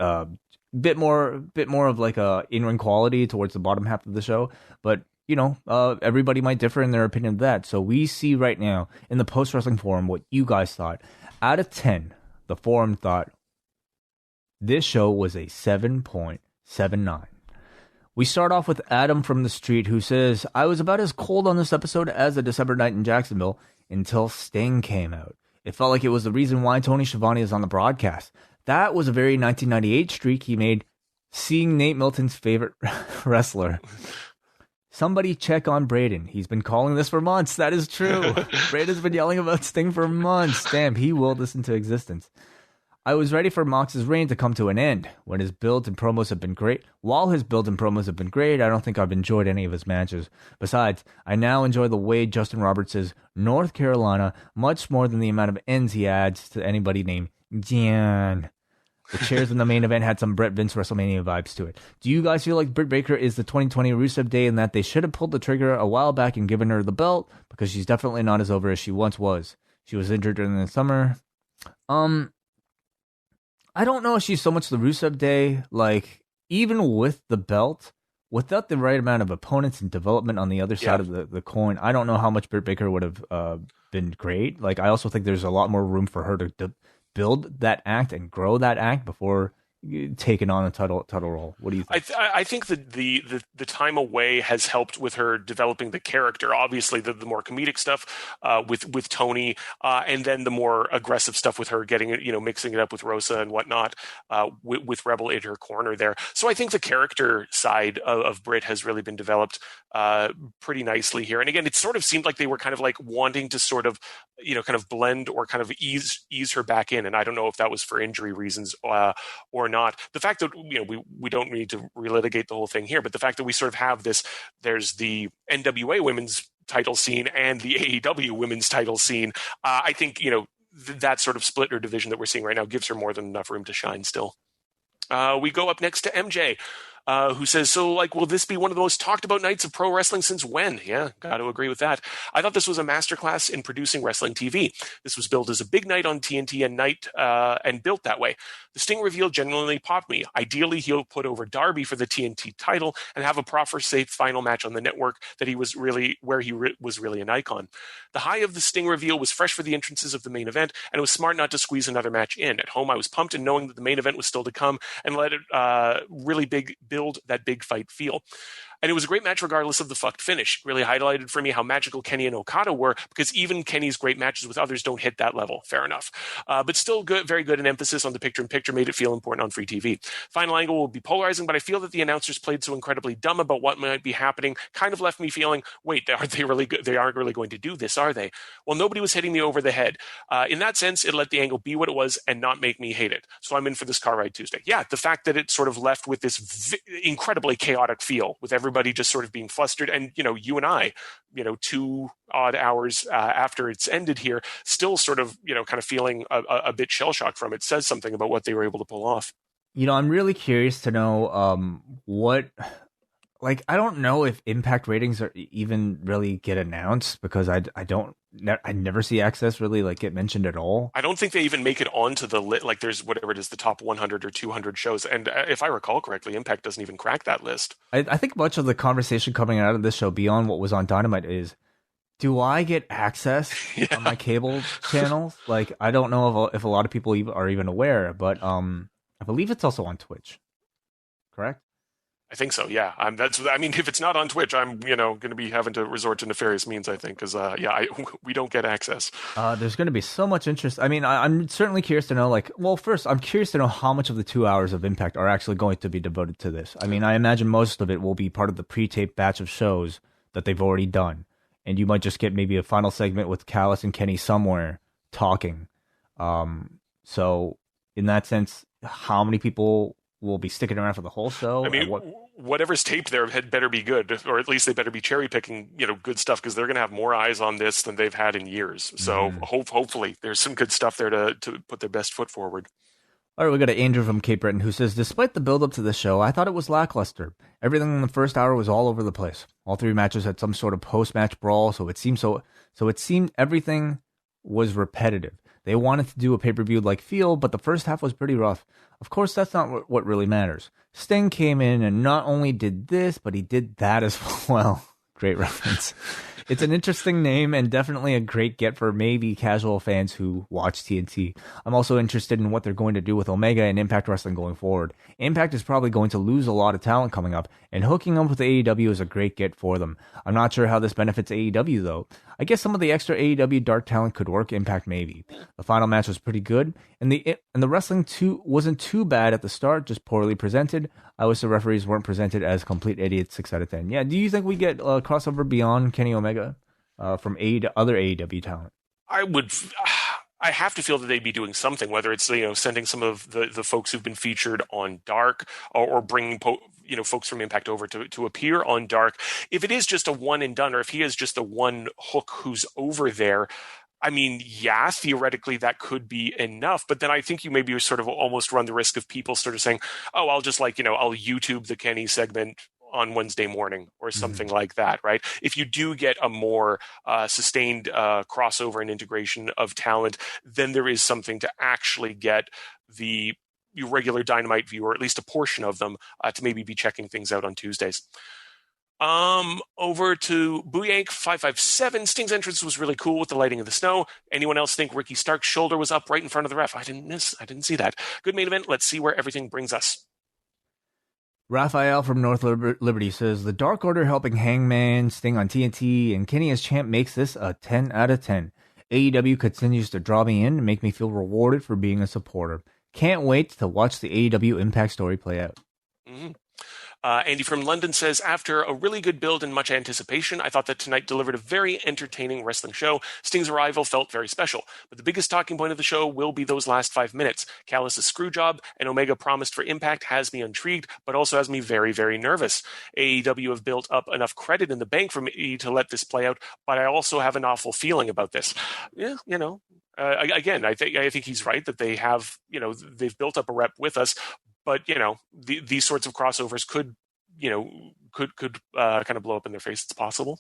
S2: bit more of a in-ring quality towards the bottom half of the show. But, everybody might differ in their opinion of that. So we see right now in the post-wrestling forum what you guys thought. Out of 10, the forum thought this show was a 7.79. We start off with Adam from the street, who says, I was about as cold on this episode as a December night in Jacksonville until Sting came out. It felt like it was the reason why Tony Schiavone is on the broadcast. That was a very 1998 streak he made, seeing Nate Milton's favorite wrestler. Somebody check on Braden. He's been calling this for months. That is true. Braden's been yelling about Sting for months. Damn, he willed this into existence. I was ready for Mox's reign to come to an end. While his builds and promos have been great, I don't think I've enjoyed any of his matches. Besides, I now enjoy the way Justin Roberts is North Carolina much more than the amount of N's he adds to anybody named Jan. The chairs in the main event had some Brett Vince WrestleMania vibes to it. Do you guys feel like Britt Baker is the 2020 Rusev Day and that they should have pulled the trigger a while back and given her the belt? Because she's definitely not as over as she once was. She was injured during the summer. I don't know if she's so much the Rusev Day, even with the belt, without the right amount of opponents and development on the other side of the coin, I don't know how much Britt Baker would have been great. I also think there's a lot more room for her to build that act and grow that act before taken on a title role. What do you think?
S3: I think the time away has helped with her developing the character. Obviously, the more comedic stuff with Tony, and then the more aggressive stuff with her getting it, mixing it up with Rosa and whatnot, with Rebel in her corner there. So I think the character side of Britt has really been developed pretty nicely here. And again, it sort of seemed like they were kind of like wanting to sort of kind of blend or kind of ease her back in. And I don't know if that was for injury reasons or not. The fact that we don't need to relitigate the whole thing here, but the fact that we sort of have this, there's the NWA women's title scene and the AEW women's title scene. I think that sort of split or division that we're seeing right now gives her more than enough room to shine still. We go up next to MJ. Who says, so will this be one of the most talked about nights of pro wrestling since when? Yeah, got to agree with that. I thought this was a masterclass in producing wrestling TV. This was billed as a big night on TNT and built that way. The Sting reveal genuinely popped me. Ideally, he'll put over Darby for the TNT title and have a proper safe final match on the network that he was really an icon. The high of the Sting reveal was fresh for the entrances of the main event, and it was smart not to squeeze another match in. At home, I was pumped in knowing that the main event was still to come and let it really build that big fight feel. And it was a great match regardless of the fucked finish. Really highlighted for me how magical Kenny and Okada were, because even Kenny's great matches with others don't hit that level. Fair enough. But still good, very good, and emphasis on the picture-in-picture made it feel important on free TV. Final angle will be polarizing, but I feel that the announcers played so incredibly dumb about what might be happening, kind of left me feeling, wait, aren't they really good? They aren't really going to do this, are they? Well, nobody was hitting me over the head. In that sense, it let the angle be what it was and not make me hate it. So I'm in for this car ride Tuesday. Yeah, the fact that it sort of left with this incredibly chaotic feel, with everybody just sort of being flustered, and you and I 2 odd hours after it's ended here, still sort of kind of feeling a bit shell-shocked from it, says something about what they were able to pull off.
S2: I'm really curious to know what, I don't know if Impact ratings are even really get announced, because I never see Access really get mentioned at all.
S3: I don't think they even make it onto the list. There's whatever it is, the top 100 or 200 shows. And if I recall correctly, Impact doesn't even crack that list.
S2: I think much of the conversation coming out of this show beyond what was on Dynamite is, do I get access on my cable channels? I don't know if a lot of people are even aware, but I believe it's also on Twitch. Correct?
S3: I think so, yeah. If it's not on Twitch, I'm, going to be having to resort to nefarious means, I think, because, we don't get access.
S2: There's going to be so much interest. I'm certainly curious to know, first, I'm curious to know how much of the 2 hours of Impact are actually going to be devoted to this. I imagine most of it will be part of the pre-taped batch of shows that they've already done. And you might just get maybe a final segment with Callis and Kenny somewhere talking. So, in that sense, how many people will be sticking around for the whole show?
S3: Whatever's taped there had better be good, or at least they better be cherry picking, good stuff, because they're going to have more eyes on this than they've had in years. So hopefully there's some good stuff there to put their best foot forward.
S2: All right, we got an Andrew from Cape Breton who says, despite the build-up to the show, I thought it was lackluster. Everything in the first hour was all over the place. All three matches had some sort of post-match brawl, so it seemed everything was repetitive. They wanted to do a pay-per-view-like feel, but the first half was pretty rough. Of course, that's not what really matters. Sting came in and not only did this, but he did that as well. Great reference. It's an interesting name and definitely a great get for maybe casual fans who watch TNT. I'm also interested in what they're going to do with Omega and Impact Wrestling going forward. Impact is probably going to lose a lot of talent coming up, and hooking up with AEW is a great get for them. I'm not sure how this benefits AEW, though. I guess some of the extra AEW dark talent could work Impact maybe. The final match was pretty good, and the wrestling wasn't too bad at the start, just poorly presented. I wish the referees weren't presented as complete idiots. 6 out of 10. Yeah, do you think we get a crossover beyond Kenny Omega from other AEW talent?
S3: I have to feel that they'd be doing something, whether it's sending some of the folks who've been featured on Dark, or bringing folks from Impact over to appear on Dark. If it is just a one and done, or if he is just a one hook who's over there, theoretically that could be enough. But then I think you maybe sort of almost run the risk of people sort of saying, oh, I'll just I'll YouTube the Kenny segment on Wednesday morning or something like that, right? If you do get a more sustained crossover and integration of talent, then there is something to actually get the regular Dynamite viewer, at least a portion of them, to maybe be checking things out on Tuesdays. Over to Booyank557. Sting's entrance was really cool with the lighting of the snow. Anyone else think Ricky Stark's shoulder was up right in front of the ref? I didn't see that. Good main event. Let's see where everything brings us.
S2: Raphael from North Liberty says, the Dark Order helping Hangman, Sting on TNT, and Kenny as champ makes this a 10 out of 10. AEW continues to draw me in and make me feel rewarded for being a supporter. Can't wait to watch the AEW Impact story play out.
S3: Mm-hmm. Andy from London says, after a really good build and much anticipation, I thought that tonight delivered a very entertaining wrestling show. Sting's arrival felt very special, but the biggest talking point of the show will be those last 5 minutes. Callis' screw job and Omega promised for Impact has me intrigued, but also has me very, very nervous. AEW have built up enough credit in the bank for me to let this play out, but I also have an awful feeling about this. Yeah, again, I think he's right that they have, they've built up a rep with us. But, these sorts of crossovers could kind of blow up in their face. It's possible.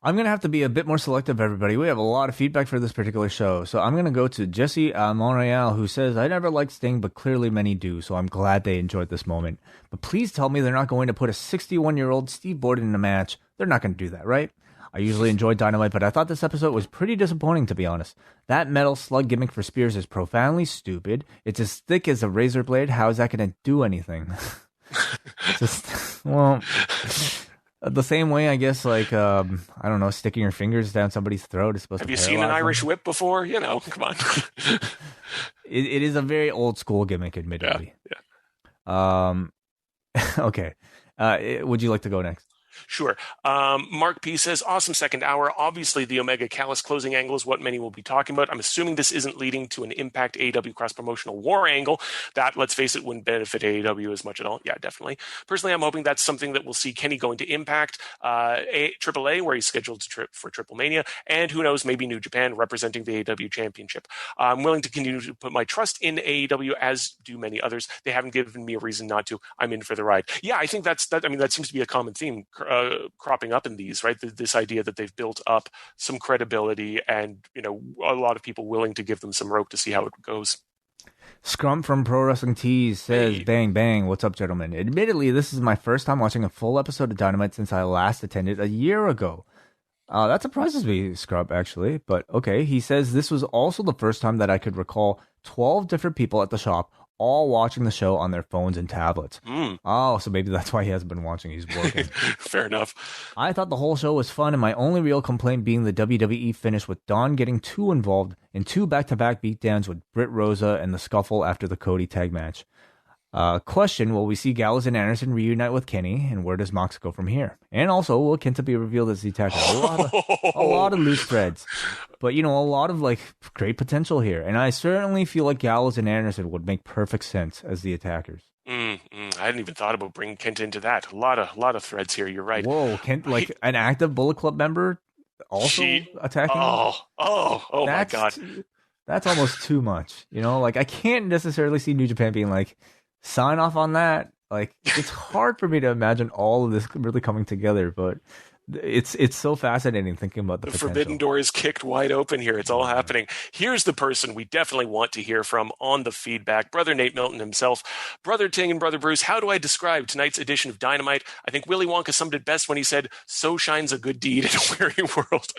S2: I'm going to have to be a bit more selective, everybody. We have a lot of feedback for this particular show. So I'm going to go to Jesse Monreal, who says, I never liked Sting, but clearly many do. So I'm glad they enjoyed this moment. But please tell me they're not going to put a 61-year-old Steve Borden in a match. They're not going to do that, right? I usually enjoy Dynamite, but I thought this episode was pretty disappointing, to be honest. That metal slug gimmick for Spears is profoundly stupid. It's as thick as a razor blade. How is that going to do anything? The same way, I guess, I don't know, sticking your fingers down somebody's throat is supposed to paralyze them. Have you seen
S3: an Irish whip before? Come on.
S2: It is a very old school gimmick, admittedly.
S3: Yeah.
S2: Okay. Would you like to go next?
S3: Sure. Mark P says, awesome second hour. Obviously, the Omega Callis closing angle is what many will be talking about. I'm assuming this isn't leading to an Impact AEW cross-promotional war angle. That, let's face it, wouldn't benefit AEW as much at all. Yeah, definitely. Personally, I'm hoping that's something that we'll see Kenny going to Impact, AAA, where he's scheduled to trip for Triple Mania, and who knows, maybe New Japan representing the AEW Championship. I'm willing to continue to put my trust in AEW, as do many others. They haven't given me a reason not to. I'm in for the ride. Yeah, I think that seems to be a common theme cropping up in these, right? This idea that they've built up some credibility and, a lot of people willing to give them some rope to see how it goes.
S2: Scrum from Pro Wrestling Tees says, hey. Bang, bang. What's up, gentlemen? Admittedly, this is my first time watching a full episode of Dynamite since I last attended a year ago. That surprises me, Scrub, actually. But okay, he says this was also the first time that I could recall 12 different people at the shop all watching the show on their phones and tablets. Oh, so maybe that's why he hasn't been watching. He's working.
S3: Fair enough.
S2: I thought the whole show was fun, and my only real complaint being the WWE finish with Dawn getting too involved in 2 back-to-back beatdowns with Britt Rosa and the scuffle after the Cody tag match. Question, will we see Gallows and Anderson reunite with Kenny, and where does Mox go from here? And also, will Kenta be revealed as the attacker? A lot of loose threads. But, a lot of, great potential here. And I certainly feel like Gallows and Anderson would make perfect sense as the attackers.
S3: I hadn't even thought about bringing Kenta into that. A lot of threads here, you're right.
S2: Whoa, Kent, an active Bullet Club member also attacking?
S3: Oh my God.
S2: That's almost too much. I can't necessarily see New Japan being sign off on that. It's hard for me to imagine all of this really coming together, but it's so fascinating thinking about the potential.
S3: Forbidden door is kicked wide open here. It's all happening. Here's the person we definitely want to hear from on the feedback. Brother Nate Milton himself. Brother Ting and Brother Bruce, how do I describe tonight's edition of Dynamite? I think Willy Wonka summed it best when he said, so shines a good deed in a weary world.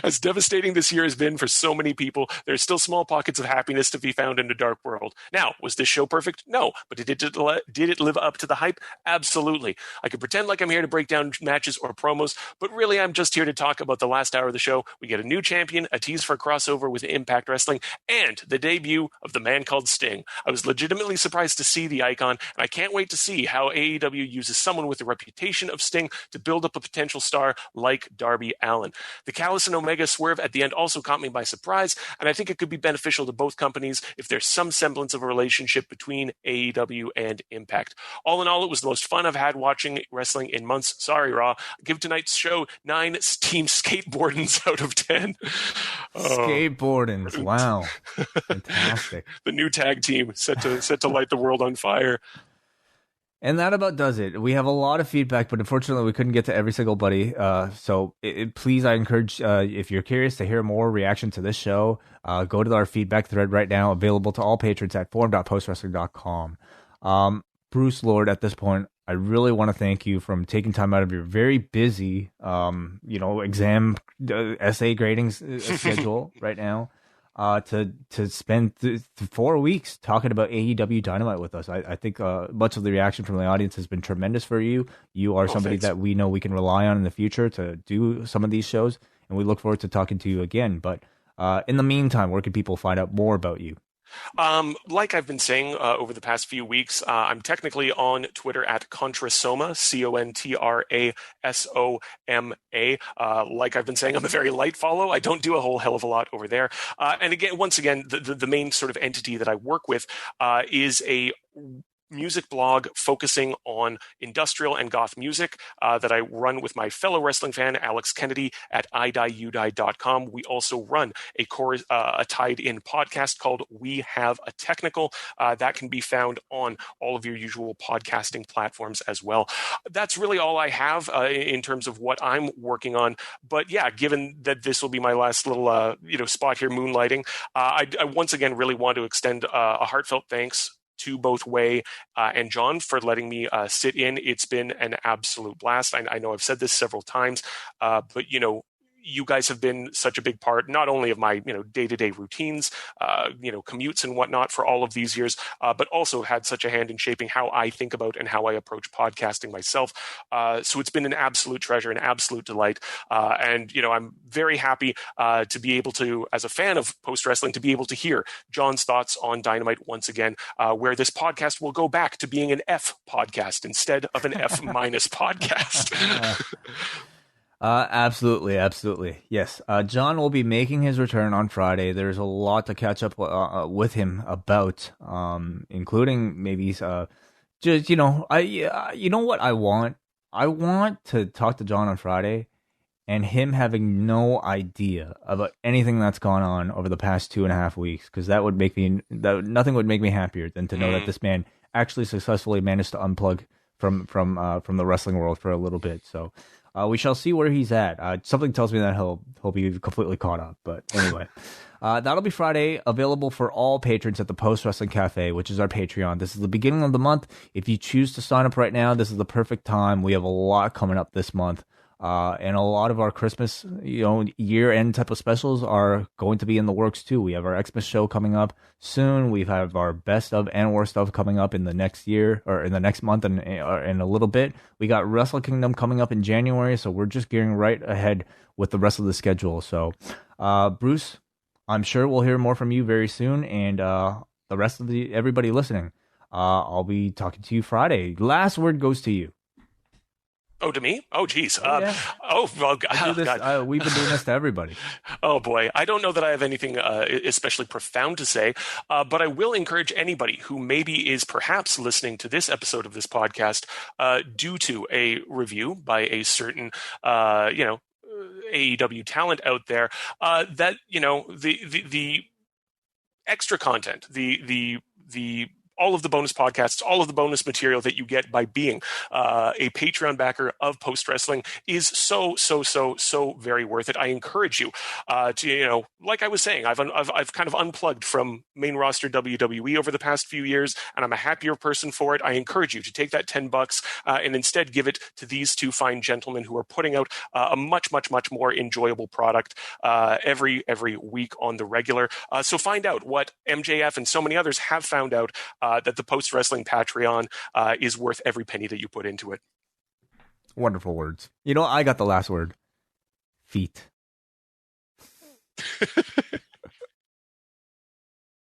S3: As devastating this year has been for so many people, there's still small pockets of happiness to be found in a dark world. Now, was this show perfect? No. But did it live up to the hype? Absolutely. I could pretend like I'm here to break down matches or promos, but really, I'm just here to talk about the last hour of the show. We get a new champion, a tease for a crossover with Impact Wrestling, and the debut of the man called Sting. I was legitimately surprised to see the icon, and I can't wait to see how AEW uses someone with the reputation of Sting to build up a potential star like Darby Allin. The Callis and Omega swerve at the end also caught me by surprise, and I think it could be beneficial to both companies if there's some semblance of a relationship between AEW and Impact. All in all, it was the most fun I've had watching wrestling in months. Sorry, Raw. Give tonight's show 9 Team Skateboardings out of 10.
S2: Skateboardings, wow. Fantastic.
S3: The new tag team set to light the world on fire.
S2: And that about does it. We have a lot of feedback, but unfortunately we couldn't get to every single buddy. So please, I encourage, if you're curious to hear more reaction to this show, go to our feedback thread right now, available to all patrons at forum.postwrestling.com. Bruce Lord, at this point, I really want to thank you from taking time out of your very busy, exam essay grading schedule right now, to spend 4 weeks talking about AEW Dynamite with us. I think much of the reaction from the audience has been tremendous for you. You are somebody
S3: thanks.
S2: that we know we can rely on in the future to do some of these shows, and we look forward to talking to you again. But in the meantime, where can people find out more about you?
S3: Like I've been saying over the past few weeks, I'm technically on Twitter at Contrasoma, Contrasoma. Like I've been saying, I'm a very light follow. I don't do a whole hell of a lot over there. And again, once again, the main sort of entity that I work with is a music blog focusing on industrial and goth music that I run with my fellow wrestling fan, Alex Kennedy, at idieyoudied.com. We also run a tied-in podcast called We Have a Technical that can be found on all of your usual podcasting platforms as well. That's really all I have in terms of what I'm working on. But yeah, given that this will be my last little spot here moonlighting, I once again really want to extend a heartfelt thanks to both Way and Jon for letting me sit in. It's been an absolute blast. I know I've said this several times, but you guys have been such a big part, not only of my day-to-day routines, commutes and whatnot for all of these years, but also had such a hand in shaping how I think about and how I approach podcasting myself. So it's been an absolute treasure, an absolute delight, and I'm very happy to be able to, as a fan of post wrestling, to be able to hear Jon's thoughts on Dynamite once again, where this podcast will go back to being an F podcast instead of an F- podcast.
S2: Absolutely. Yes. Jon will be making his return on Friday. There's a lot to catch up with him about, including maybe, what I want? I want to talk to Jon on Friday and him having no idea about anything that's gone on over the past 2.5 weeks. Cause nothing would make me happier than to know that this man actually successfully managed to unplug from the wrestling world for a little bit. So, we shall see where he's at. Something tells me that he'll be completely caught up. But anyway, that'll be Friday, available for all patrons at the Post Wrestling Cafe, which is our Patreon. This is the beginning of the month. If you choose to sign up right now, this is the perfect time. We have a lot coming up this month. And a lot of our Christmas, year-end type of specials are going to be in the works too. We have our Xmas show coming up soon. We have our best of and worst of coming up in the next year or in the next month and in a little bit. We got Wrestle Kingdom coming up in January, so we're just gearing right ahead with the rest of the schedule. So, Bruce, I'm sure we'll hear more from you very soon, and the rest of everybody listening, I'll be talking to you Friday. Last word goes to you.
S3: Oh, to me? Oh, geez.
S2: Yeah.
S3: Oh, well, God.
S2: We've been doing this to everybody.
S3: Oh, boy. I don't know that I have anything especially profound to say, but I will encourage anybody who maybe is perhaps listening to this episode of this podcast due to a review by a certain, AEW talent out there, that, the extra content, the all of the bonus podcasts, all of the bonus material that you get by being a Patreon backer of Post Wrestling is so very worth it. I encourage you to, like I was saying, I've kind of unplugged from main roster WWE over the past few years, and I'm a happier person for it. I encourage you to take that $10 and instead give it to these two fine gentlemen who are putting out a much more enjoyable product every week on the regular. So find out what MJF and so many others have found out, that the Post Wrestling Patreon is worth every penny that you put into it.
S2: Wonderful words. I got the last word. Feet.